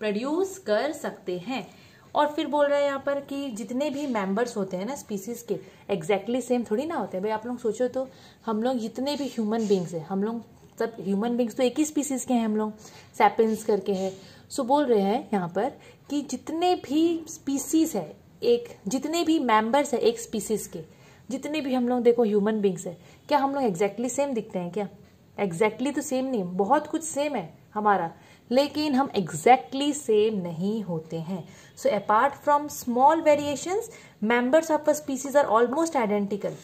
प्रोड्यूस कर सकते हैं। और फिर बोल रहे हैं यहाँ पर कि जितने भी मेंबर्स होते हैं ना स्पीसीज के, एग्जैक्टली सेम थोड़ी ना होते हैं भाई। आप लोग सोचो तो, हम लोग जितने भी ह्यूमन बींग्स हैं, हम लोग सब ह्यूमन बींग्स तो एक ही स्पीसीज के हैं, हम लोग सैपियंस करके हैं। सो बोल रहे हैं यहाँ पर कि जितने भी स्पीसीज है, एक जितने भी मेंबर्स है एक स्पीसीज के, जितने भी हम लोग देखो ह्यूमन बींग्स है, क्या हम लोग एग्जैक्टली सेम दिखते हैं क्या? एग्जैक्टली तो सेम नहीं, बहुत कुछ सेम है हमारा, लेकिन हम एग्जैक्टली सेम नहीं होते हैं। So apart from small variations, members of a species are almost identical.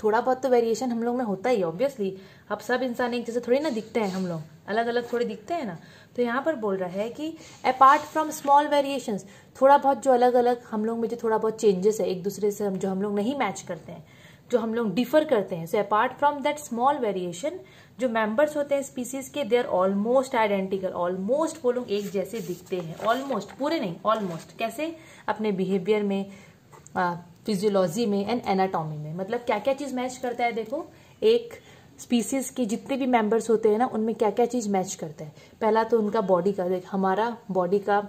थोड़ा बहुत तो वेरिएशन हम लोग में होता ही, ऑब्वियसली। अब सब इंसान एक जैसे थोड़ी ना दिखते हैं, हम लोग अलग अलग थोड़े दिखते हैं ना। तो यहाँ पर बोल रहा है कि अपार्ट फ्रॉम स्मॉल वेरिएशंस, थोड़ा बहुत जो अलग अलग हम लोग में जो थोड़ा बहुत चेंजेस है एक दूसरे से, जो हम लोग नहीं मैच करते हैं, जो हम लोग डिफर करते हैं, so apart from that small variation, जो मेंबर्स होते हैं स्पीसीज के, they are almost identical. Almost वो लोग एक जैसे दिखते हैं, ऑलमोस्ट, पूरे नहीं, ऑलमोस्ट। कैसे? अपने बिहेवियर में, फिजियोलॉजी में एंड एनाटॉमी में। मतलब क्या क्या चीज मैच करता है, देखो एक स्पीसीज के जितने भी मेंबर्स होते हैं ना, उनमें क्या क्या चीज मैच करता है। पहला तो उनका बॉडी का, देख हमारा बॉडी का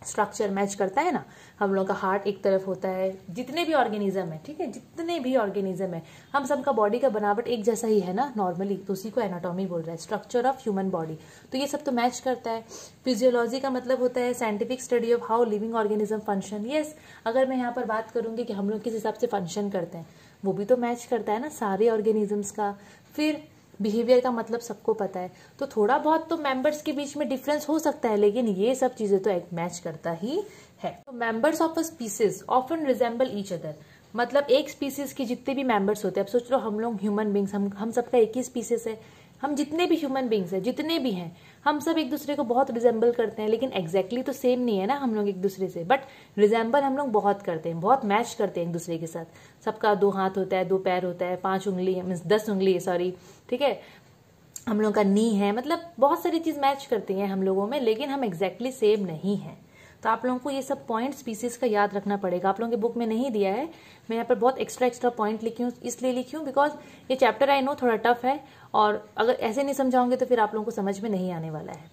स्ट्रक्चर मैच करता है ना, हम लोग का हार्ट एक तरफ होता है, जितने भी ऑर्गेनिज्म है, ठीक है, जितने भी ऑर्गेनिज्म है, हम सबका बॉडी का बनावट एक जैसा ही है ना नॉर्मली, तो उसी को एनाटॉमी बोल रहा है, स्ट्रक्चर ऑफ ह्यूमन बॉडी। तो ये सब तो मैच करता है। फिजियोलॉजी का मतलब होता है scientific study of how living organism function. Yes, अगर मैं यहाँ पर बात करूंगी कि हम लोग किस हिसाब से फंक्शन करते हैं, वो भी तो मैच करता है ना सारे ऑर्गेनिजम्स का। फिर बिहेवियर का मतलब सबको पता है, तो थोड़ा बहुत तो मेंबर्स के बीच में डिफरेंस हो सकता है, लेकिन ये सब चीजें तो एक मैच करता ही है। Members of a species often resemble each other, मतलब एक स्पीसीज के जितने भी मेंबर्स होते हैं, अब सोच लो हम लोग ह्यूमन बींग्स, हम सबका एक ही स्पीसीज है, हम जितने भी ह्यूमन बींग्स हैं, जितने भी हैं, हम सब एक दूसरे को बहुत रिजेंबल करते हैं, लेकिन एग्जैक्टली तो सेम नहीं है ना हम लोग एक दूसरे से, बट रिजेंबल हम लोग बहुत करते हैं, बहुत मैच करते हैं एक दूसरे के साथ। सबका 2 हाथ होता है, 2 पैर होता है, 5 उंगली मीन्स 10 उंगली, सॉरी, ठीक है, हम लोगों का नी है, मतलब बहुत सारी चीज मैच करती हैं हम लोगों में, लेकिन हम एग्जैक्टली सेम नहीं हैं। तो आप लोगों को ये सब पॉइंट स्पीसीज का याद रखना पड़ेगा। आप लोगों के बुक में नहीं दिया है, मैं यहाँ पर बहुत एक्स्ट्रा पॉइंट लिखी हूँ, इसलिए लिखी हूँ बिकॉज ये चैप्टर आई नो थोड़ा टफ है, और अगर ऐसे नहीं समझाओगे तो फिर आप लोगों को समझ में नहीं आने वाला है।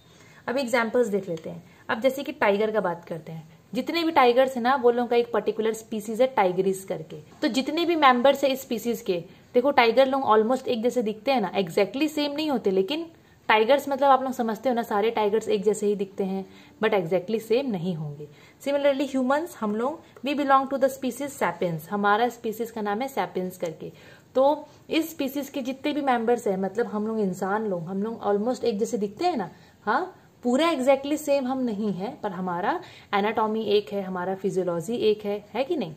अब एग्जाम्पल्स देख लेते हैं। अब जैसे कि टाइगर का बात करते हैं, जितने भी टाइगर्स है ना वो लोगों का एक पर्टिकुलर स्पीसीज है टाइगरिस करके। तो जितने भी मेंबर्स है इस स्पीसीज के, देखो टाइगर लोग ऑलमोस्ट एक जैसे दिखते हैं ना, एग्जैक्टली सेम नहीं होते, लेकिन टाइगर्स मतलब आप लोग समझते हो ना, सारे टाइगर्स एक जैसे ही दिखते हैं, बट एग्जैक्टली सेम नहीं होंगे। सिमिलरली ह्यूमंस, हम लोग we belong to the species sapiens, हमारा स्पीसीज का नाम है सैपियंस करके। तो इस स्पीसीज के जितने भी मेंबर्स हैं, मतलब हम लोग इंसान लोग, हम लोग ऑलमोस्ट एक जैसे दिखते हैं ना। हाँ, पूरा एग्जैक्टली सेम हम नहीं है, पर हमारा एनाटॉमी एक है, हमारा फिजियोलॉजी एक है कि नहीं।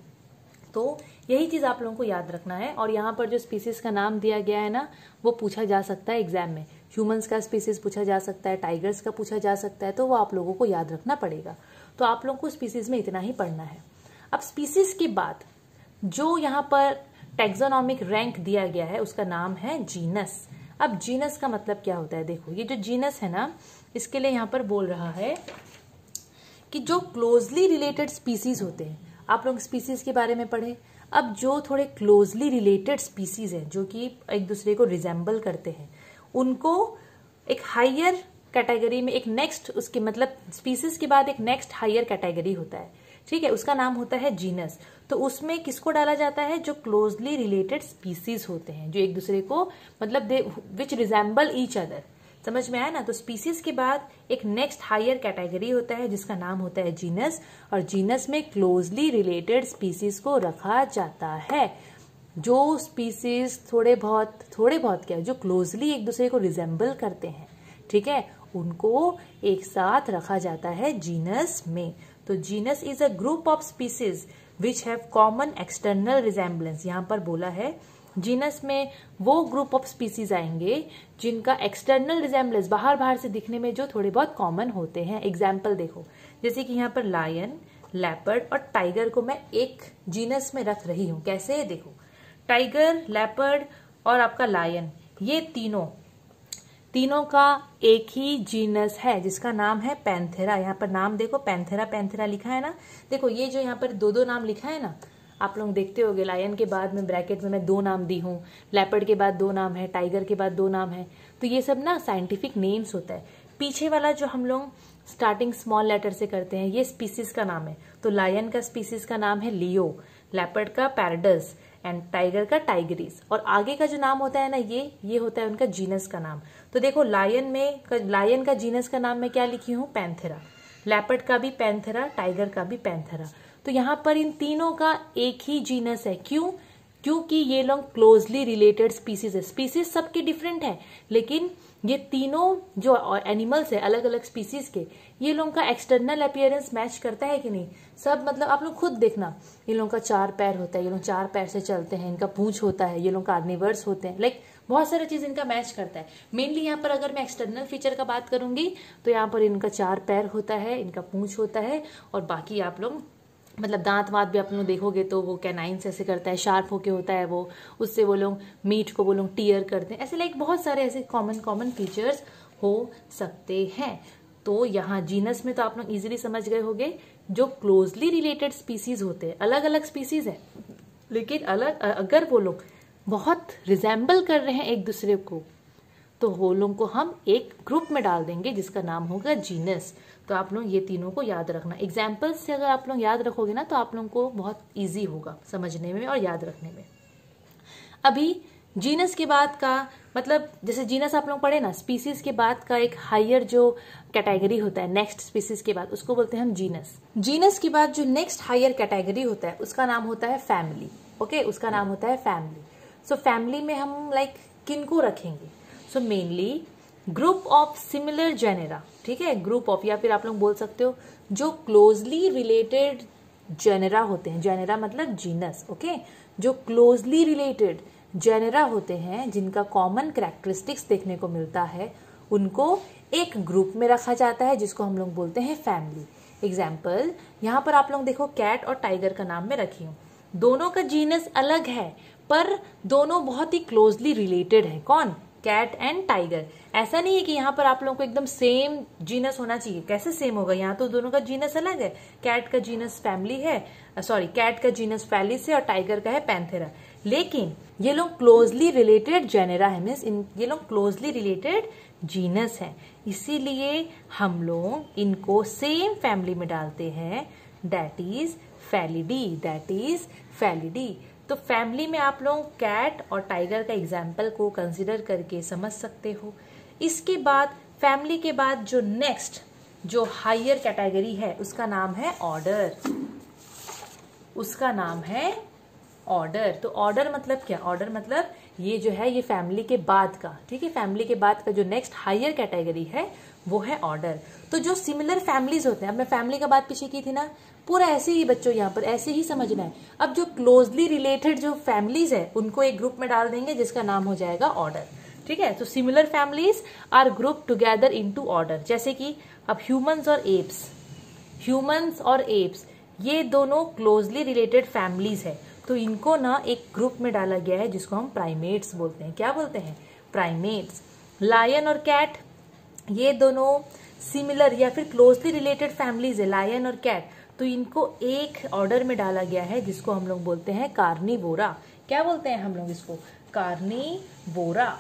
तो यही चीज आप लोगों को याद रखना है। और यहाँ पर जो स्पीसीज का नाम दिया गया है ना, वो पूछा जा सकता है एग्जाम में। ह्यूमंस का स्पीसीज पूछा जा सकता है, टाइगर्स का पूछा जा सकता है, तो वो आप लोगों को याद रखना पड़ेगा। तो आप लोगों को स्पीसीज में इतना ही पढ़ना है। अब स्पीसीज के बाद जो यहाँ पर टैक्सोनॉमिक रैंक दिया गया है उसका नाम है जीनस। अब जीनस का मतलब क्या होता है, देखो ये जो जीनस है ना, इसके लिए यहाँ पर बोल रहा है कि जो क्लोजली रिलेटेड स्पीसीज होते हैं, आप लोग स्पीसीज के बारे में पढ़े। अब जो थोड़े क्लोजली रिलेटेड स्पीसीज हैं, जो कि एक दूसरे को रिजेंबल करते हैं, उनको एक हायर कैटेगरी में, एक नेक्स्ट, उसके मतलब स्पीसीज के बाद एक नेक्स्ट हायर कैटेगरी होता है, ठीक है, उसका नाम होता है जीनस। तो उसमें किसको डाला जाता है, जो क्लोजली रिलेटेड स्पीसीज होते हैं, जो एक दूसरे को मतलब विच रिजेंबल ईच अदर। समझ में आया ना। तो स्पीसीज के बाद एक नेक्स्ट हायर कैटेगरी होता है जिसका नाम होता है जीनस, और जीनस में क्लोजली रिलेटेड स्पीसीज को रखा जाता है। जो स्पीसीज थोड़े बहुत क्या, जो क्लोजली एक दूसरे को रिजेंबल करते हैं, ठीक है, उनको एक साथ रखा जाता है जीनस में। तो genus is a group of species which have common external resemblance. यहाँ पर बोला है जीनस में वो ग्रुप ऑफ स्पीसीज आएंगे जिनका एक्सटर्नल रिजेंबलेंस, बाहर से दिखने में जो थोड़े बहुत कॉमन होते हैं। एग्जाम्पल देखो, जैसे कि यहाँ पर लायन, लेपर्ड और टाइगर को मैं एक जीनस में रख रही हूँ। कैसे, देखो टाइगर, लेपर्ड और आपका लायन, ये तीनों का एक ही जीनस है जिसका नाम है पैंथेरा। यहाँ पर नाम देखो, पैंथेरा लिखा है ना। देखो ये जो यहाँ पर दो नाम लिखा है ना, आप लोग देखते होगे, लायन के बाद में ब्रैकेट में मैं 2 नाम दी हूँ, लेपर्ड के बाद 2 नाम है, टाइगर के बाद 2 नाम है। तो ये सब ना साइंटिफिक नेम्स होता है। पीछे वाला जो हम लोग स्टार्टिंग स्मॉल लेटर से करते हैं, ये स्पीसीज का नाम है। तो लायन का स्पीसीज का नाम है लियो, लेपर्ड का पैरडस एंड टाइगर का टाइगरिस। और आगे का जो नाम होता है ना, ये होता है उनका जीनस का नाम। तो देखो लायन का जीनस का नाम मैं क्या लिखी हूँ, पैंथेरा। लेपर्ड का भी पैंथेरा, टाइगर का भी पैंथेरा। तो यहाँ पर इन तीनों का एक ही जीनस है। क्यों? क्योंकि ये लोग क्लोजली रिलेटेड स्पीसीज है। स्पीसीज सबके डिफरेंट है, लेकिन ये तीनों जो एनिमल्स है अलग अलग स्पीसीज के, ये लोगों का एक्सटर्नल अपीयरेंस मैच करता है कि नहीं। सब मतलब आप लोग खुद देखना, ये लोगों का 4 पैर होता है, ये लोग 4 पैर से चलते हैं, इनका पूंछ होता है, ये लोग कार्निवर्स होते हैं, लाइक बहुत सारी चीज इनका मैच करता है। मेनली यहाँ पर अगर मैं एक्सटर्नल फीचर का बात करूंगी तो यहाँ पर इनका 4 पैर होता है, इनका पूंछ होता है, और बाकी आप लोग मतलब दांत वात भी आप लोग देखोगे तो वो कैनाइंस ऐसे करता है, शार्प होके होता है वो, उससे वो लोग मीट को वो लोग टीयर करते हैं। ऐसे लाइक बहुत सारे ऐसे कॉमन फीचर्स हो सकते हैं। तो यहाँ जीनस में तो आप लोग इजीली समझ गए होंगे, जो क्लोजली रिलेटेड स्पीसीज होते हैं, अलग अलग स्पीसीज है, लेकिन अगर वो लोग बहुत रिजेंबल कर रहे हैं एक दूसरे को, तो वो लोग को हम एक ग्रुप में डाल देंगे जिसका नाम होगा जीनस। तो आप लोग ये तीनों को याद रखना। एग्जाम्पल्स से अगर आप लोग याद रखोगे ना तो आप लोगों को बहुत इजी होगा समझने में और याद रखने में। अभी जीनस के बाद का मतलब, जैसे जीनस आप लोग पढ़े ना, स्पीसीज के बाद का एक हायर जो कैटेगरी होता है नेक्स्ट स्पीसीज के बाद, उसको बोलते हैं हम जीनस। जीनस के बाद जो नेक्स्ट हायर कैटेगरी होता है उसका नाम होता है फैमिली। ओके, उसका नाम होता है फैमिली। सो फैमिली में हम लाइक किनको रखेंगे? So mainly group of similar genera, ठीक है, ग्रुप ऑफ, या फिर आप लोग बोल सकते हो जो क्लोजली रिलेटेड जेनेरा होते हैं। जेनेरा मतलब जीनस। ओके, जो क्लोजली रिलेटेड जेनेरा होते हैं जिनका कॉमन कैरेक्टरिस्टिक्स देखने को मिलता है, उनको एक ग्रुप में रखा जाता है जिसको हम लोग बोलते हैं फैमिली। एग्जाम्पल यहाँ पर आप लोग देखो, कैट और टाइगर का नाम मैं रखी हूँ। दोनों का जीनस अलग है पर दोनों बहुत ही क्लोजली रिलेटेड है। कौन? Cat and tiger. ऐसा नहीं है कि यहाँ पर आप लोगों को एकदम सेम जीनस होना चाहिए, कैसे सेम होगा, यहाँ तो दोनों का जीनस अलग है। कैट का जीनस फैमिली है, कैट का जीनस फैलिस है और टाइगर का है पैंथेरा, लेकिन ये लोग क्लोजली रिलेटेड जेनेरा है, मीन्स ये लोग क्लोजली रिलेटेड जीनस है, इसीलिए हम लोग इनको सेम फैमिली में डालते हैं, दैट इज फैलिडी, दैट इज फैलिडी। तो फैमिली में आप लोग कैट और टाइगर का एग्जाम्पल को कंसिडर करके समझ सकते हो। इसके बाद फैमिली के बाद जो नेक्स्ट जो हायर कैटेगरी है उसका नाम है ऑर्डर, उसका नाम है ऑर्डर। तो ऑर्डर मतलब क्या, ऑर्डर मतलब ये जो है ये फैमिली के बाद का, ठीक है, फैमिली के बाद का जो नेक्स्ट हायर कैटेगरी है वो है ऑर्डर। तो जो सिमिलर फैमिलीज होते हैं, अब मैं फैमिली का बात पीछे की थी ना, पूरा ऐसे ही बच्चों यहाँ पर ऐसे ही समझना है। अब जो क्लोजली रिलेटेड जो फैमिलीज है उनको एक ग्रुप में डाल देंगे जिसका नाम हो जाएगा ऑर्डर, ठीक है। तो similar families are group together into order, जैसे कि अब ह्यूमंस और एप्स, ह्यूमंस और एप्स ये दोनों क्लोजली रिलेटेड फैमिलीज है, तो इनको ना एक ग्रुप में डाला गया है जिसको हम प्राइमेट्स बोलते हैं। क्या बोलते हैं, प्राइमेट्स। लायन और कैट ये दोनों सिमिलर या फिर क्लोजली रिलेटेड फैमिलीज है, लायन और कैट, तो इनको एक ऑर्डर में डाला गया है जिसको हम लोग बोलते हैं कार्निवोरा। क्या बोलते हैं हम लोग इसको, कार्निवोरा।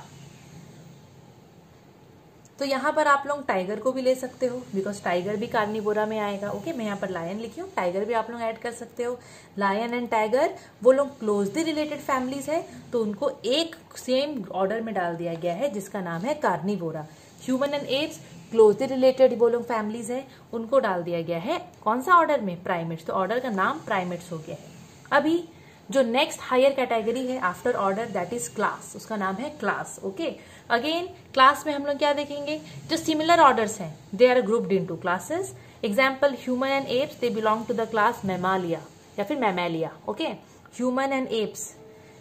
तो यहाँ पर आप लोग टाइगर को भी ले सकते हो, बिकॉज टाइगर भी कार्निवोरा में आएगा। ओके, मैं यहाँ पर लायन लिखी हूँ, टाइगर भी आप लोग ऐड कर सकते हो। लायन एंड टाइगर वो लोग क्लोजली रिलेटेड फैमिलीज है, तो उनको एक सेम ऑर्डर में डाल दिया गया है जिसका नाम है Carnivora. Human and apps closely related वो लोग फैमिलीज है, उनको डाल दिया गया है कौन सा ऑर्डर में, प्राइमेट्स। तो ऑर्डर का नाम प्राइमेट्स हो गया है। अभी जो नेक्स्ट हायर कैटेगरी है after order that is class, उसका नाम है क्लास। ओके, अगेन क्लास में हम लोग क्या देखेंगे, जो सिमिलर ऑर्डर्स हैं they are grouped into classes. Example human and apes they belong to the class Mammalia या फिर Mammalia. Okay, human and apes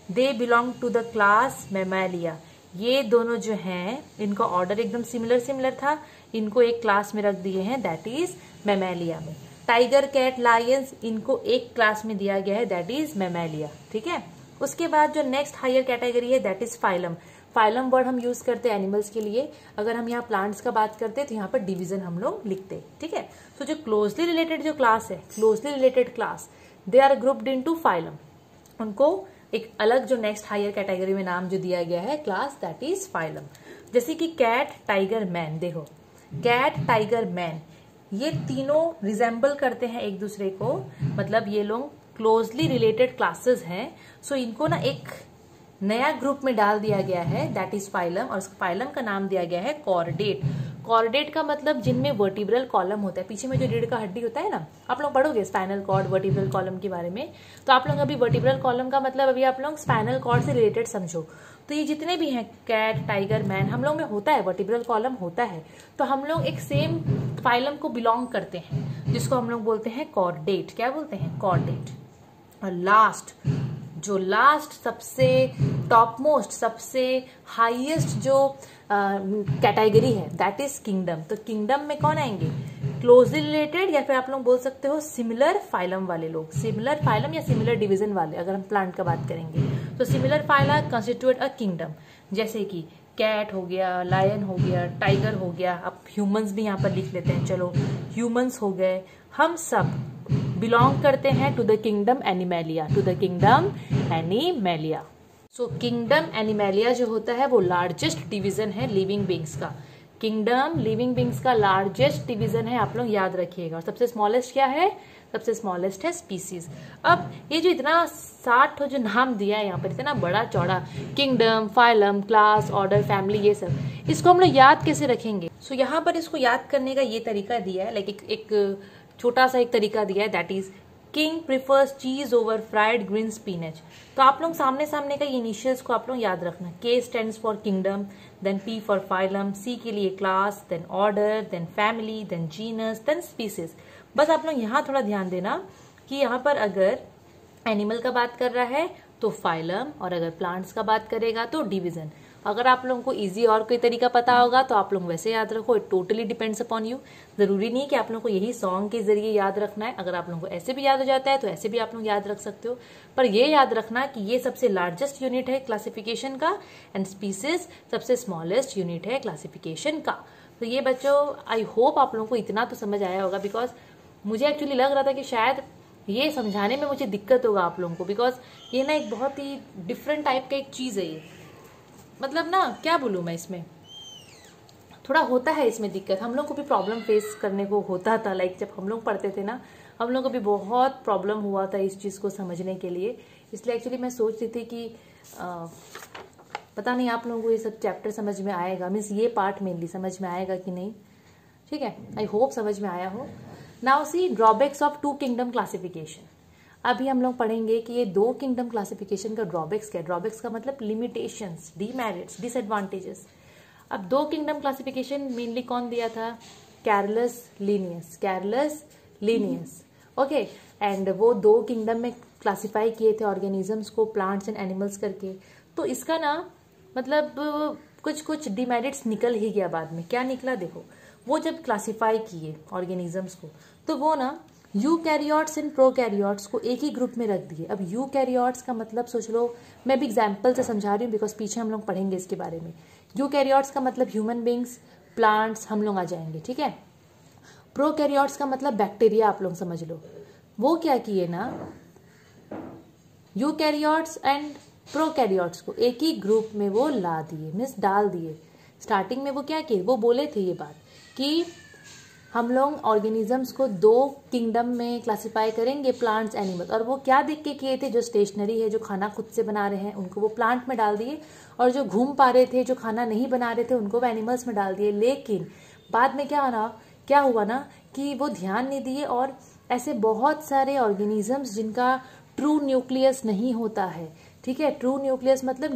they belong to the class Mammalia. ये दोनों जो हैं इनका ऑर्डर एकदम सिमिलर था, इनको एक क्लास में रख दिए हैं दैट इज मैमेलिया में। टाइगर, कैट, लायंस इनको एक क्लास में दिया गया है दैट इज मैमेलिया, ठीक है। उसके बाद जो नेक्स्ट हायर कैटेगरी है that is phylum. Phylum word हम यूज करते हैं एनिमल्स के लिए, अगर हम यहाँ प्लांट्स का बात करते हैं तो यहाँ पर डिवीजन हम लोग लिखते हैं, ठीक है। तो जो क्लोजली रिलेटेड जो क्लास है, closely related class, they are grouped into phylum, उनको एक अलग जो नेक्स्ट हायर कैटेगरी में नाम जो दिया गया है क्लास दैट इज फाइलम। जैसे कि कैट, टाइगर, मैन, देखो कैट, टाइगर, मैन ये तीनों रिजेंबल करते हैं एक दूसरे को, मतलब ये लोग क्लोजली रिलेटेड क्लासेस हैं, सो इनको ना एक नया ग्रुप में डाल दिया गया है दैट इज फाइलम, और फाइलम का नाम दिया गया है कॉर्डेट। कॉर्डेट का मतलब जिनमें वर्टिब्रल कॉलम होता है, पीछे में जो रीढ़ का हड्डी होता है ना, आप लोग पढ़ोगे स्पाइनल कॉर्ड, वर्टिब्रल कॉलम के बारे में, तो आप लोग अभी वर्टिब्रल कॉलम का मतलब अभी आप लोग स्पाइनल कॉर्ड से रिलेटेड समझो। तो ये जितने भी हैं कैट, टाइगर, मैन, हम लोग में होता है वर्टिब्रल कॉलम होता है, तो हम लोग एक सेम फाइलम को बिलोंग करते हैं जिसको हम लोग बोलते हैं कॉर्डेट। क्या बोलते हैं, कॉर्डेट। और लास्ट जो लास्ट सबसे टॉप मोस्ट सबसे हाईएस्ट जो कैटेगरी है दैट इज किंगडम। तो किंगडम में कौन आएंगे, क्लोजली रिलेटेड या फिर आप लोग बोल सकते हो सिमिलर फाइलम वाले लोग, सिमिलर फाइलम या सिमिलर डिवीजन वाले। अगर हम प्लांट का बात करेंगे तो similar phyla constitute a kingdom, जैसे कि कैट हो गया, लायन हो गया, टाइगर हो गया, अब ह्यूमंस भी यहाँ पर लिख लेते हैं, चलो ह्यूमंस हो गए, हम सब बिलोंग करते हैं to the kingdom Animalia, to the kingdom Animalia. So kingdom Animalia जो होता है वो लार्जेस्ट डिवीजन है लिविंग बींग्स का। किंगडम लिविंग बींग्स का लार्जेस्ट डिवीजन है, आप लोग याद रखिएगा। और सबसे स्मॉलेस्ट क्या है, सबसे स्मॉलेस्ट है स्पीसीज। अब ये जो इतना 60 जो नाम दिया है यहाँ पर, इतना बड़ा चौड़ा, kingdom, phylum, class, order, family, ये सब, इसको हम लोग याद कैसे रखेंगे। सो यहाँ पर इसको याद करने का ये तरीका दिया है, लाइक एक छोटा सा एक तरीका दिया है दैट इज किंग प्रिफर्स चीज ओवर फ्राइड ग्रीन स्पिनच। तो आप लोग सामने सामने का इनिशियल्स को आप लोग याद रखना। K stands for kingdom, then P for phylum, C के लिए class, then order, then family, then genus, then species. बस आप लोग यहाँ थोड़ा ध्यान देना कि यहाँ पर अगर एनिमल का बात कर रहा है तो फाइलम, और अगर प्लांट्स का बात करेगा तो डिवीजन। अगर आप लोगों को इजी और कोई तरीका पता होगा तो आप लोग वैसे याद रखो, it totally depends upon you. जरूरी नहीं कि आप लोगों को यही सॉन्ग के जरिए याद रखना है, अगर आप लोगों को ऐसे भी याद हो जाता है तो ऐसे भी आप लोग याद रख सकते हो। पर ये याद रखना कि ये सबसे लार्जेस्ट यूनिट है क्लासिफिकेशन का एंड स्पीसीज सबसे स्मॉलेस्ट यूनिट है क्लासिफिकेशन का। तो ये बच्चों आई होप आप लोगों को इतना तो समझ आया होगा, बिकॉज मुझे एक्चुअली लग रहा था कि शायद ये समझाने में मुझे दिक्कत होगा आप लोगों को, बिकॉज ये ना एक बहुत ही डिफरेंट टाइप का एक चीज है ये। मतलब ना क्या बोलूं मैं, इसमें थोड़ा होता है इसमें दिक्कत, हम लोग को भी प्रॉब्लम फेस करने को होता था। लाइक जब हम लोग पढ़ते थे ना, हम लोग को भी बहुत प्रॉब्लम हुआ था इस चीज को समझने के लिए। इसलिए एक्चुअली मैं सोच रही थी कि पता नहीं आप लोगों को ये सब चैप्टर समझ में आएगा, मीन्स ये पार्ट मेनली समझ में आएगा कि नहीं। ठीक है, आई होप समझ में आया हो। Now see drawbacks of two kingdom classification. अभी हम लोग पढ़ेंगे कि ये दो किंगडम क्लासिफिकेशन का ड्रॉबैक्स क्या है। ड्रॉबैक्स का मतलब लिमिटेशंस, डीमेरिट्स, डिसएडवांटेजेस। अब दो किंगडम क्लासिफिकेशन मेनली कौन दिया था? Carlos Linnaeus, Carlos Linnaeus. Okay, and वो दो किंगडम में क्लासिफाई किए थे ऑर्गेनिजम्स को, प्लांट्स एंड एनिमल्स करके। तो इसका ना मतलब कुछ कुछ डिमेरिट्स निकल ही गया बाद में। क्या निकला देखो, वो जब क्लासिफाई किए ऑर्गेनिजम्स को तो वो ना यूकैरियोट्स एंड प्रोकैरियोट्स को एक ही ग्रुप में रख दिए। अब यूकैरियोट्स का मतलब सोच लो, मैं भी एग्जाम्पल से समझा रही हूँ बिकॉज पीछे हम लोग पढ़ेंगे इसके बारे में। यूकैरियोट्स का मतलब ह्यूमन बींग्स, प्लांट्स, हम लोग आ जाएंगे। ठीक है, प्रोकैरियोट्स का मतलब बैक्टीरिया, आप लोग समझ लो। वो क्या किए ना, यूकैरियोट्स एंड प्रोकैरियोट्स को एक ही ग्रुप में वो ला दिए, मीन्स डाल दिए। स्टार्टिंग में वो क्या किए, वो बोले थे ये बात कि हम लोग ऑर्गेनिजम्स को दो किंगडम में क्लासिफाई करेंगे, प्लांट्स, एनिमल्स। और वो क्या देख के किए थे, जो स्टेशनरी है, जो खाना खुद से बना रहे हैं, उनको वो प्लांट में डाल दिए, और जो घूम पा रहे थे, जो खाना नहीं बना रहे थे, उनको वो एनिमल्स में डाल दिए। लेकिन बाद में क्या हुआ ना कि वो ध्यान नहीं दिए, और ऐसे बहुत सारे ऑर्गेनिजम्स जिनका ट्रू न्यूक्लियस नहीं होता है। ठीक है, ट्रू न्यूक्लियस मतलब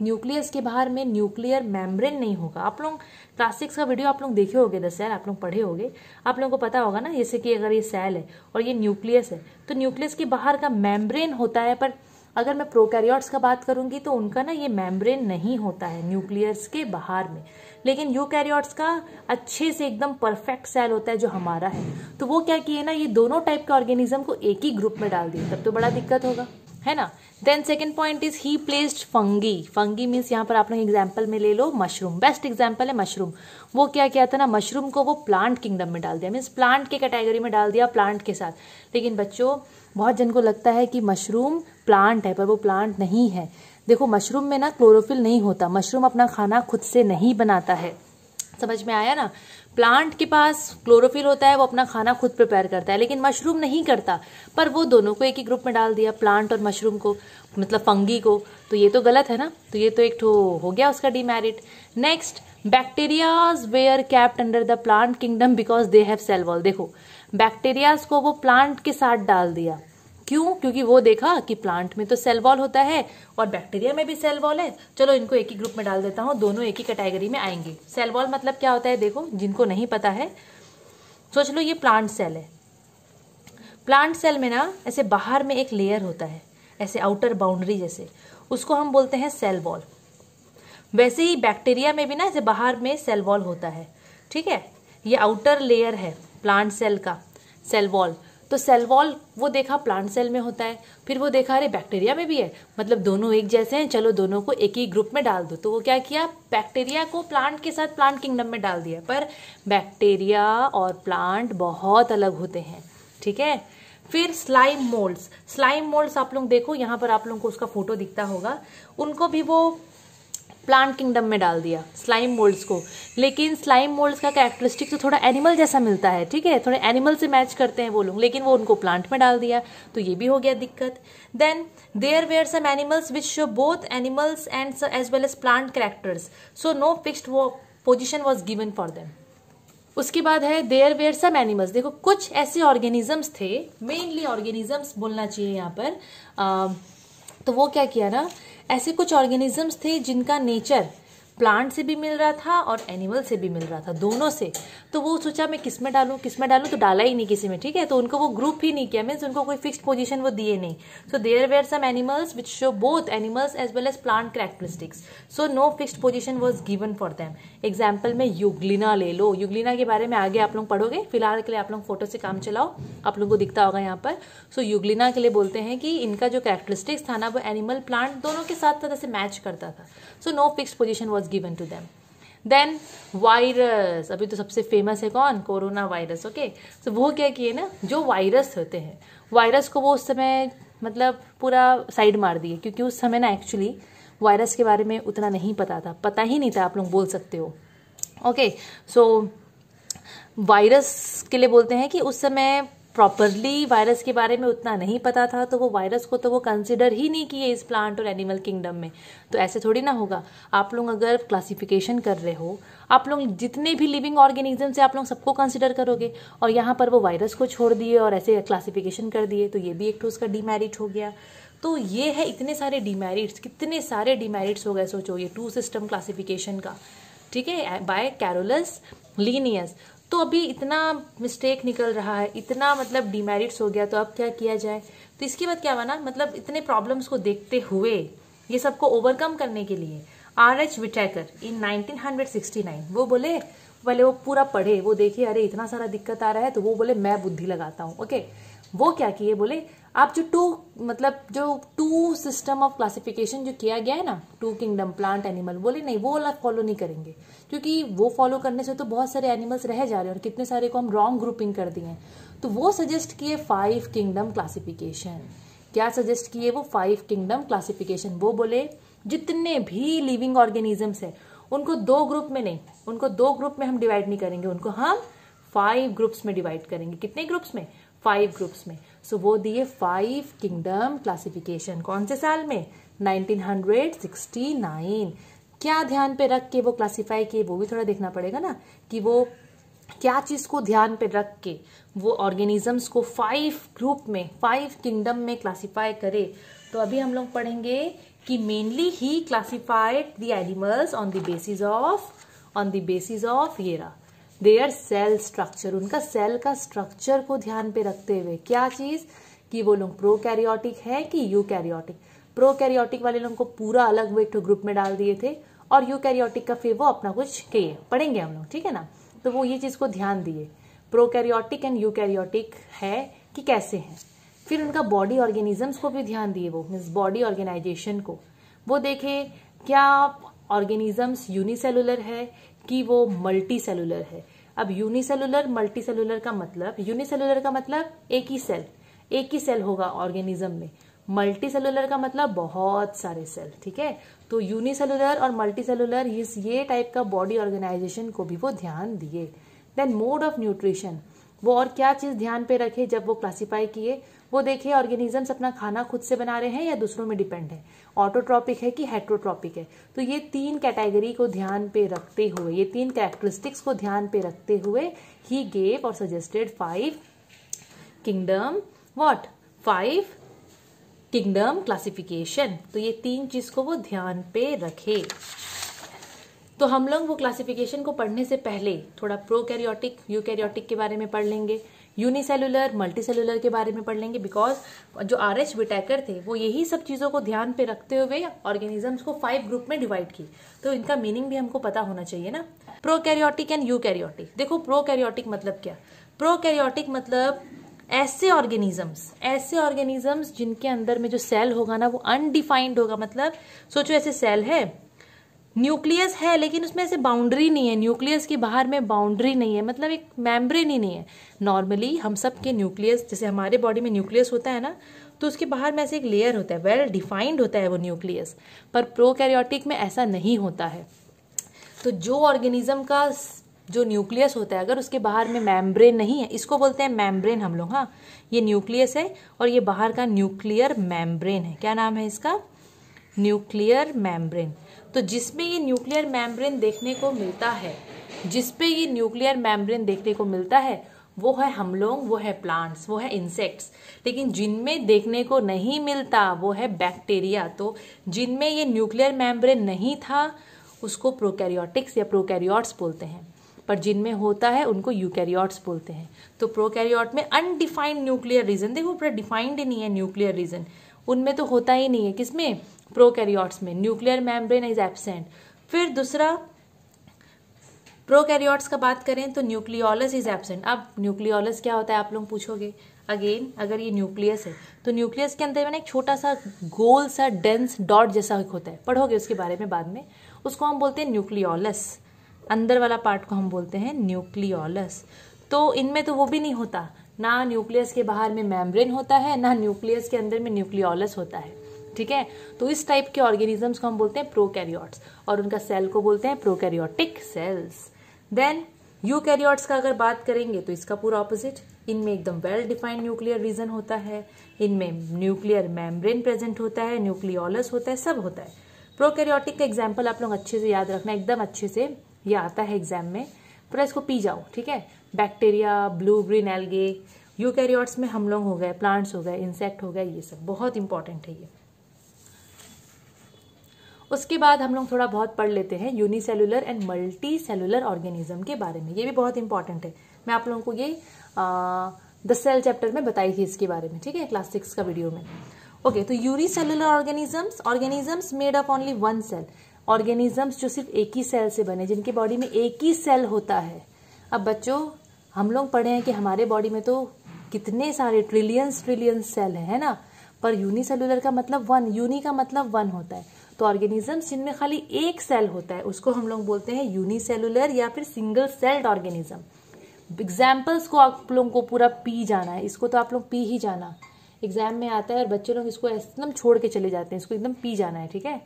न्यूक्लियस के बाहर में न्यूक्लियर मेम्ब्रेन नहीं होगा। आप लोग क्लास 6 का वीडियो आप लोग देखे होंगे, द सेल आप लोग पढ़े होंगे, आप लोगों को पता होगा ना, जैसे कि अगर ये सेल है और ये न्यूक्लियस है तो न्यूक्लियस के बाहर का मेम्ब्रेन होता है। पर अगर मैं प्रोकैरियोट्स का बात करूंगी तो उनका ना ये मेम्ब्रेन नहीं होता है न्यूक्लियस के बाहर में, लेकिन यूकैरियोट्स का अच्छे से एकदम परफेक्ट सेल होता है जो हमारा है। तो वो क्या किए ना, ये दोनों टाइप के ऑर्गेनिज्म को एक ही ग्रुप में डाल दिए, तब तो बड़ा दिक्कत होगा, है ना। Then second point is he placed fungi. Fungi means यहाँ पर आप लोग एग्जाम्पल में ले लो मशरूम, बेस्ट एग्जाम्पल है मशरूम। वो क्या किया था ना, मशरूम को वो प्लांट किंगडम में डाल दिया, मीन्स प्लांट के कैटेगरी में डाल दिया, प्लांट के साथ। लेकिन बच्चों बहुत जन को लगता है कि मशरूम प्लांट है, पर वो प्लांट नहीं है। देखो मशरूम में ना क्लोरोफिल नहीं होता, मशरूम अपना खाना खुद से नहीं बनाता है, समझ में आया ना। प्लांट के पास क्लोरोफिल होता है, वो अपना खाना खुद प्रिपेयर करता है, लेकिन मशरूम नहीं करता। पर वो दोनों को एक ही ग्रुप में डाल दिया, प्लांट और मशरूम को, मतलब फंगी को। तो ये तो गलत है ना, तो ये तो एक ठो हो गया उसका demerit. Next, bacterias were kept under the plant kingdom because they have cell wall. देखो बैक्टीरियाज को वो प्लांट के साथ डाल दिया, क्यों? क्योंकि वो देखा कि प्लांट में तो सेल वॉल होता है और बैक्टीरिया में भी सेल वॉल है, चलो इनको एक ही ग्रुप में डाल देता हूँ, दोनों एक ही कैटेगरी में आएंगे। सेल वॉल मतलब क्या होता है, देखो जिनको नहीं पता है सोच लो, ये प्लांट सेल है। प्लांट सेल में ना ऐसे बाहर में एक लेयर होता है, ऐसे आउटर बाउंड्री जैसे, उसको हम बोलते हैं सेल वॉल। वैसे ही बैक्टीरिया में भी ना ऐसे बाहर में सेल वॉल होता है। ठीक है, ये आउटर लेयर है प्लांट सेल का, सेल वॉल। तो सेल वॉल वो देखा प्लांट सेल में होता है, फिर वो देखा अरे बैक्टीरिया में भी है, मतलब दोनों एक जैसे हैं, चलो दोनों को एक ही ग्रुप में डाल दो। तो वो क्या किया, बैक्टीरिया को प्लांट के साथ प्लांट किंगडम में डाल दिया। पर बैक्टीरिया और प्लांट बहुत अलग होते हैं। ठीक है, फिर स्लाइम मोल्ड्स। स्लाइम मोल्ड्स आप लोग देखो, यहाँ पर आप लोगों को उसका फोटो दिखता होगा, उनको भी वो प्लांट किंगडम में डाल दिया, स्लाइम मोल्ड्स को। लेकिन स्लाइम मोल्ड्स का कैरेक्टरिस्टिक तो थोड़ा एनिमल जैसा मिलता है, ठीक है, थोड़े एनिमल से मैच करते हैं वो लोग, लेकिन वो उनको प्लांट में डाल दिया, तो ये भी हो गया दिक्कत। Then there were some animals which show both animals and as well as plant characters, so no fixed position was given for them. उसके बाद है देयर वेयर सम एनिमल्स। देखो कुछ ऐसे ऑर्गेनिजम्स थे, मेनली ऑर्गेनिजम्स बोलना चाहिए यहाँ पर, तो वो क्या किया ना, ऐसे कुछ ऑर्गेनिजम्स थे जिनका नेचर प्लांट से भी मिल रहा था और एनिमल से भी मिल रहा था, दोनों से। तो वो सोचा मैं किस में डालूं, तो डाला ही नहीं किसी में, ठीक है। तो उनको वो ग्रुप ही नहीं किया, मीन्स उनको कोई फिक्स्ड पोजीशन वो दिए नहीं। So there were some animals which show both animals as well as plant characteristics, so no fixed position was given for them. Example में यूग्लिना ले लो, यूग्लिना के बारे में आगे आप लोग पढ़ोगे, फिलहाल के लिए आप लोग फोटो से काम चलाओ, आप लोग को दिखता होगा यहाँ पर। सो यूग्लिना के लिए बोलते हैं कि इनका जो कैरेक्टरिस्टिक्स था ना वो एनिमल प्लांट दोनों के साथ तरह से मैच करता था। So no fixed position was given to them. Then virus, अभी तो सबसे फेमस है कौन, कोरोना वायरस, ओके। तो वो क्या किए ना, जो वायरस होते हैं, वायरस को वो उस समय मतलब पूरा साइड मार दिए, क्योंकि उस समय ना एक्चुअली वायरस के बारे में उतना नहीं पता था, पता ही नहीं था आप लोग बोल सकते हो, ओके। सो वायरस के लिए बोलते हैं कि उस समय प्रॉपरली वायरस के बारे में उतना नहीं पता था, तो वो वायरस को तो वो कंसिडर ही नहीं किए इस प्लांट और एनिमल किंगडम में। तो ऐसे थोड़ी ना होगा, आप लोग अगर क्लासिफिकेशन कर रहे हो, आप लोग जितने भी लिविंग ऑर्गेनिज्म से आप लोग सबको कंसिडर करोगे, और यहाँ पर वो वायरस को छोड़ दिए और ऐसे क्लासिफिकेशन कर दिए, तो ये भी एक तो उसका डिमेरिट हो गया। तो ये है इतने सारे डिमेरिट्स, कितने सारे डिमेरिट्स हो गए, सोचो ये 2 सिस्टम क्लासिफिकेशन का, ठीक है, बाय कैरोलस लीनियस। तो अभी इतना मिस्टेक निकल रहा है, इतना मतलब डिमेरिट्स हो गया, तो अब क्या किया जाए। तो इसके बाद क्या बना, मतलब इतने प्रॉब्लम्स को देखते हुए, ये सबको ओवरकम करने के लिए R.H. विटेकर इन 1969 वो बोले, पहले वो पूरा पढ़े, वो देखिए अरे इतना सारा दिक्कत आ रहा है, तो वो बोले मैं बुद्धि लगाता हूँ, ओके। वो क्या किए, बोले आप जो टू सिस्टम ऑफ क्लासिफिकेशन जो किया गया है ना, 2 किंगडम प्लांट एनिमल, बोले नहीं वो वाला फॉलो नहीं करेंगे, क्योंकि वो फॉलो करने से तो बहुत सारे एनिमल्स रह जा रहे हैं और कितने सारे को हम रॉन्ग ग्रुपिंग कर दिए हैं। तो वो सजेस्ट किए 5 किंगडम क्लासिफिकेशन। क्या सजेस्ट किए वो, 5 किंगडम क्लासिफिकेशन। वो बोले जितने भी लिविंग ऑर्गेनिजम्स है उनको 2 ग्रुप में नहीं, उनको 2 ग्रुप में हम डिवाइड नहीं करेंगे, उनको हम 5 ग्रुप्स में डिवाइड करेंगे। कितने ग्रुप्स में, 5 ग्रुप्स में। सो वो दिए 5 किंगडम क्लासिफिकेशन, कौन से साल में, 1969। क्या ध्यान पे रख के वो क्लासिफाई किए, वो भी थोड़ा देखना पड़ेगा ना, कि वो क्या चीज को ध्यान पे रख के वो ऑर्गेनिजम्स को 5 ग्रुप में, 5 किंगडम में क्लासिफाई करे। तो अभी हम लोग पढ़ेंगे कि mainly he classified the animals on the basis of their cell structure, उनका सेल का स्ट्रक्चर को ध्यान पे रखते हुए। क्या चीज, कि वो लोग प्रोकैरियोटिक है कि यूकैरियोटिक। प्रोकैरियोटिक वाले लोगों को पूरा अलग एक ग्रुप में डाल दिए थे, और यूकैरियोटिक का फिर वो अपना कुछ किए, पढ़ेंगे हम लोग, ठीक है ना। तो वो ये चीज को ध्यान दिए, प्रोकैरियोटिक एंड यूकैरियोटिक है कि कैसे हैं। फिर उनका बॉडी ऑर्गेनिजम्स को भी ध्यान दिए, वो मीन्स बॉडी ऑर्गेनाइजेशन को वो देखे, क्या ऑर्गेनिजम्स यूनिसेलुलर है कि वो मल्टी सेलुलर है। अब यूनिसेलुलर मल्टी सेलुलर का मतलब, यूनिसेलुलर का मतलब एक ही सेल होगा ऑर्गेनिज्म में, मल्टी सेलुलर का मतलब बहुत सारे सेल, ठीक है। तो यूनिसेलुलर और मल्टी सेलुलर ये टाइप का बॉडी ऑर्गेनाइजेशन को भी वो ध्यान दिए। देन मोड ऑफ न्यूट्रिशन, वो और क्या चीज ध्यान पे रखे जब वो क्लासिफाई किए, वो देखे ऑर्गेनिजम्स अपना खाना खुद से बना रहे हैं या दूसरों में डिपेंड है, ऑटोट्रॉपिक है कि हेट्रोट्रॉपिक है। तो ये 3 कैटेगरी को ध्यान पे रखते हुए, ये 3 कैरेक्टरिस्टिक्स को ध्यान पे रखते हुए ही गेव और सजेस्टेड 5 किंगडम 5 किंगडम क्लासिफिकेशन। तो ये 3 चीज को वो ध्यान पे रखे। तो हम लोग वो क्लासिफिकेशन को पढ़ने से पहले थोड़ा प्रोकैरियोटिक यूकैरियोटिक के बारे में पढ़ लेंगे, यूनिसेलुलर मल्टीसेलुलर के बारे में पढ़ लेंगे, बिकॉज जो R.H. विटेकर थे वो यही सब चीजों को ध्यान पे रखते हुए ऑर्गेनिजम्स को 5 ग्रुप में डिवाइड की। तो इनका मीनिंग भी हमको पता होना चाहिए ना। प्रोकैरियोटिक एंड यूकैरियोटिक, देखो प्रोकैरियोटिक मतलब क्या, प्रोकैरियोटिक मतलब ऐसे ऑर्गेनिजम्स जिनके अंदर में जो सेल होगा ना वो अनडिफाइंड होगा। मतलब सोचो ऐसे सेल है, न्यूक्लियस है लेकिन उसमें ऐसे बाउंड्री नहीं है, न्यूक्लियस के बाहर में बाउंड्री नहीं है, मतलब एक मेम्ब्रेन ही नहीं है। नॉर्मली हम सब के न्यूक्लियस, जैसे हमारे बॉडी में न्यूक्लियस होता है ना, तो उसके बाहर में ऐसे एक लेयर होता है, वेल डिफाइंड होता है वो न्यूक्लियस। पर प्रोकैरियोटिक में ऐसा नहीं होता है। तो जो ऑर्गेनिज्म का जो न्यूक्लियस होता है, अगर उसके बाहर में मेम्ब्रेन नहीं है, इसको बोलते हैं मेम्ब्रेन हम लोग, हाँ। ये न्यूक्लियस है और ये बाहर का न्यूक्लियर मेम्ब्रेन है। क्या नाम है इसका, न्यूक्लियर मेम्ब्रेन। तो जिसमें ये न्यूक्लियर मेम्ब्रेन देखने को मिलता है, वो है हम लोग, वो है प्लांट्स, वो है इंसेक्ट्स। लेकिन जिनमें देखने को नहीं मिलता वो है बैक्टीरिया। तो जिनमें ये न्यूक्लियर मेम्ब्रेन नहीं था उसको प्रोकैरियोटिक्स या प्रोकैरियोट्स बोलते हैं, पर जिनमें होता है उनको यूकैरियोट्स बोलते हैं। तो प्रोकैरियोट में अनडिफाइंड न्यूक्लियर रीजन, देखो पूरा डिफाइंड ही नहीं है न्यूक्लियर रीजन, उनमें तो होता ही नहीं है। किसमें? प्रोकैरियोट्स में न्यूक्लियर मेम्ब्रेन इज एब्सेंट। फिर दूसरा प्रोकैरियोट्स का बात करें तो न्यूक्लियोलस इज एब्सेंट। अब न्यूक्लियोलस क्या होता है आप लोग पूछोगे। अगेन अगर ये न्यूक्लियस है तो न्यूक्लियस के अंदर में ना एक छोटा सा गोल सा डेंस डॉट जैसा होता है, पढ़ोगे उसके बारे में बाद में, उसको हम बोलते हैं न्यूक्लियोलस। अंदर वाला पार्ट को हम बोलते हैं न्यूक्लियोलस। तो इनमें तो वो भी नहीं होता, ना न्यूक्लियस के बाहर में मेम्ब्रेन होता है, ना न्यूक्लियस के अंदर में न्यूक्लियोलस होता है। ठीक है, तो इस टाइप के ऑर्गेनिजम्स को हम बोलते हैं प्रोकैरियोट्स, और उनका सेल को बोलते हैं प्रोकैरियोटिक सेल्स। देन यूकैरियोट्स का अगर बात करेंगे तो इसका पूरा ऑपोजिट, इनमें एकदम वेल डिफाइंड न्यूक्लियर रीजन होता है, इनमें न्यूक्लियर मेम्ब्रेन प्रेजेंट होता है, न्यूक्लियोलस होता है, सब होता है। प्रोकैरियोटिक का एग्जाम्पल आप लोग अच्छे से याद रखना, एकदम अच्छे से ये आता है एग्जाम में, पूरा इसको पी जाओ। ठीक है, bacteria, blue green algae, eukaryotes में हम लोग हो गए, प्लांट्स हो गए, इंसेक्ट हो गए, ये सब बहुत इंपॉर्टेंट है ये। उसके बाद हम लोग थोड़ा बहुत पढ़ लेते हैं unicellular and multi cellular organism के बारे में, ये भी बहुत इंपॉर्टेंट है। मैं आप लोगों को ये द सेल चैप्टर में बताई थी इसके बारे में, ठीक है, क्लास 6 का वीडियो में। ओके, तो unicellular organisms made up only one cell, organisms जो सिर्फ एक ही सेल से बने, जिनके बॉडी में एक ही सेल होता है। अब बच्चों हम लोग पढ़े हैं कि हमारे बॉडी में तो कितने सारे ट्रिलियंस सेल है ना, पर यूनिसेलुलर का मतलब वन, यूनि का मतलब वन होता है। तो ऑर्गेनिजम्स जिनमें खाली एक सेल होता है उसको हम लोग बोलते हैं यूनिसेलुलर या फिर सिंगल सेल्ड ऑर्गेनिज्म। एग्जाम्पल्स को आप लोगों को पूरा पी जाना है, इसको तो आप लोग पी ही जाना, एग्जाम में आता है और बच्चे लोग इसको एकदम छोड़ के चले जाते हैं, इसको एकदम पी जाना है। ठीक है,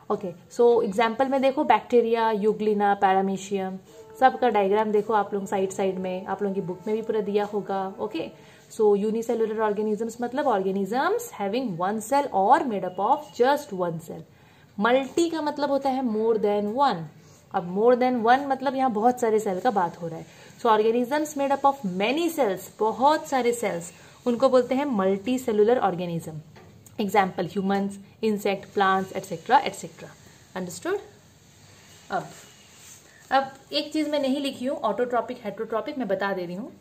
ओके, सो एग्जाम्पल में देखो बैक्टीरिया, यूग्लिना, पैरामीशियम, सबका डायग्राम देखो आप लोग साइड में, आप लोगों की बुक में भी पूरा दिया होगा। ओके, सो यूनिसेलुलर ऑर्गेनिजम्स मतलब ऑर्गेनिजम्स हैविंग वन सेल और made up of just one cell. Multi का मतलब होता है मोर देन वन। अब मोर देन वन मतलब यहाँ बहुत सारे सेल का बात हो रहा है। So organisms made up of many cells, बहुत सारे सेल्स, उनको बोलते हैं multi cellular organism. Example humans, insect, plants etcetera etcetera. Understood? अब एक चीज मैं नहीं लिखी हूँ, ऑटोट्रॉपिक हेटरोट्रॉपिक, मैं बता दे रही हूँ।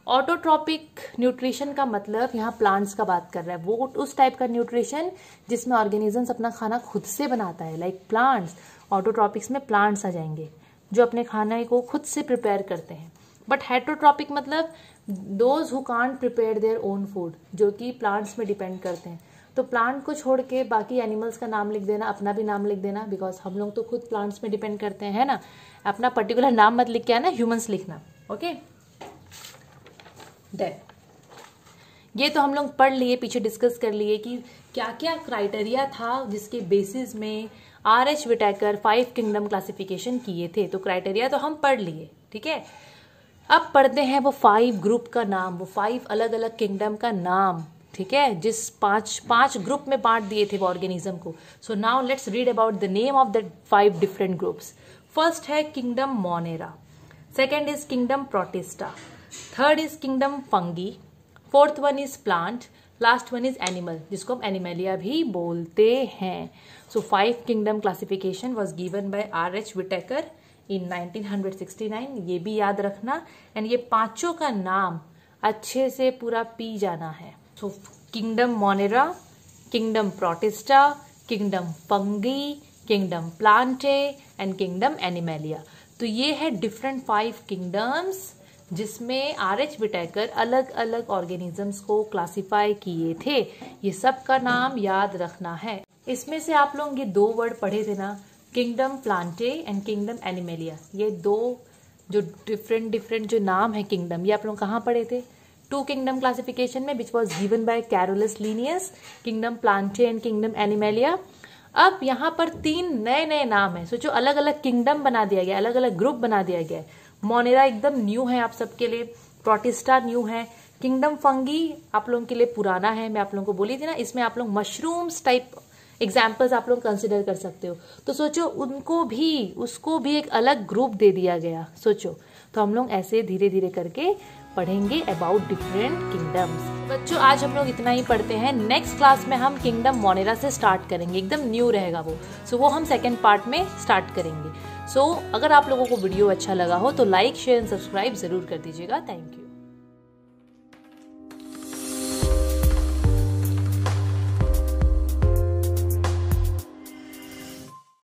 ऑटोट्रॉपिक न्यूट्रिशन का मतलब यहाँ प्लांट्स का बात कर रहा है, वो उस टाइप का न्यूट्रिशन जिसमें ऑर्गेनिजम्स अपना खाना खुद से बनाता है, लाइक प्लांट्स। ऑटोट्रॉपिक्स में प्लांट्स आ जाएंगे जो अपने खाने को खुद से प्रिपेयर करते हैं। बट हेटरोट्रॉपिक मतलब those who can't prepare their own food, जो कि प्लांट्स में डिपेंड करते हैं। तो प्लांट को छोड़ के बाकी एनिमल्स का नाम लिख देना, अपना भी नाम लिख देना, बिकॉज हम लोग तो खुद प्लांट्स में डिपेंड करते हैं, है ना। अपना पर्टिकुलर नाम मत लिख के आना, ह्यूमंस लिखना। ओके, देन ये तो हम लोग पढ़ लिए, पीछे डिस्कस कर लिए कि क्या क्या क्राइटेरिया था जिसके बेसिस में RH विटेकर 5 किंगडम क्लासिफिकेशन किए थे। तो क्राइटेरिया तो हम पढ़ लिए, ठीक है। अब पढ़ते हैं वो 5 ग्रुप का नाम, वो 5 अलग अलग किंगडम का नाम, ठीक है, जिस पांच ग्रुप में बांट दिए थे वो ऑर्गेनिज्म को। So now let's read about the name of the 5 different groups. First है kingdom Monera, second is kingdom Protista, third is kingdom Fungi, fourth one is plant, last one is animal, जिसको हम Animalia भी बोलते हैं। So 5 kingdom classification was given by RH Whittaker in 1969, ये भी याद रखना। एंड ये पांचों का नाम अच्छे से पूरा पी जाना है। सो kingdom Monera, kingdom protista, kingdom fungi, kingdom Plantae and kingdom animalia. तो ये है डिफरेंट 5 किंगडम्स जिसमें RH विटेकर अलग अलग ऑर्गेनिजम्स को क्लासिफाई किए थे। ये सब का नाम याद रखना है। इसमें से आप लोग ये 2 वर्ड पढ़े थे ना, kingdom Plantae and kingdom animalia, ये 2 जो डिफरेंट जो नाम है किंगडम, ये आप लोग कहाँ पढ़े थे? 2 किंगडम क्लासिफिकेशन में, which was given by Carolus Linnaeus, kingdom Plantae and kingdom animalia. अब यहाँ पर 3 नए नाम है, सोचो, अलग अलग किंगडम बना दिया गया, अलग अलग ग्रुप बना दिया गया है। मोनेरा एकदम न्यू है आप सबके लिए, प्रोटिस्टा न्यू है, किंगडम फंगी आप लोगों के लिए पुराना है, मैं आप लोगों को बोली थी ना, इसमें आप लोग मशरूम्स टाइप एग्जाम्पल्स आप लोग कंसिडर कर सकते हो। तो सोचो उसको भी एक अलग ग्रुप दे दिया गया, सोचो। तो हम लोग ऐसे धीरे धीरे करके पढ़ेंगे अबाउट डिफरेंट किंगडम्स। बच्चों आज हम लोग इतना ही पढ़ते हैं। नेक्स्ट क्लास में हम किंगडम मोनेरा से स्टार्ट करेंगे, एकदम न्यू रहेगा वो। वो हम सेकेंड पार्ट में स्टार्ट करेंगे। अगर आप लोगों को वीडियो अच्छा लगा हो तो लाइक शेयर एंड सब्सक्राइब जरूर कर दीजिएगा। Thank you.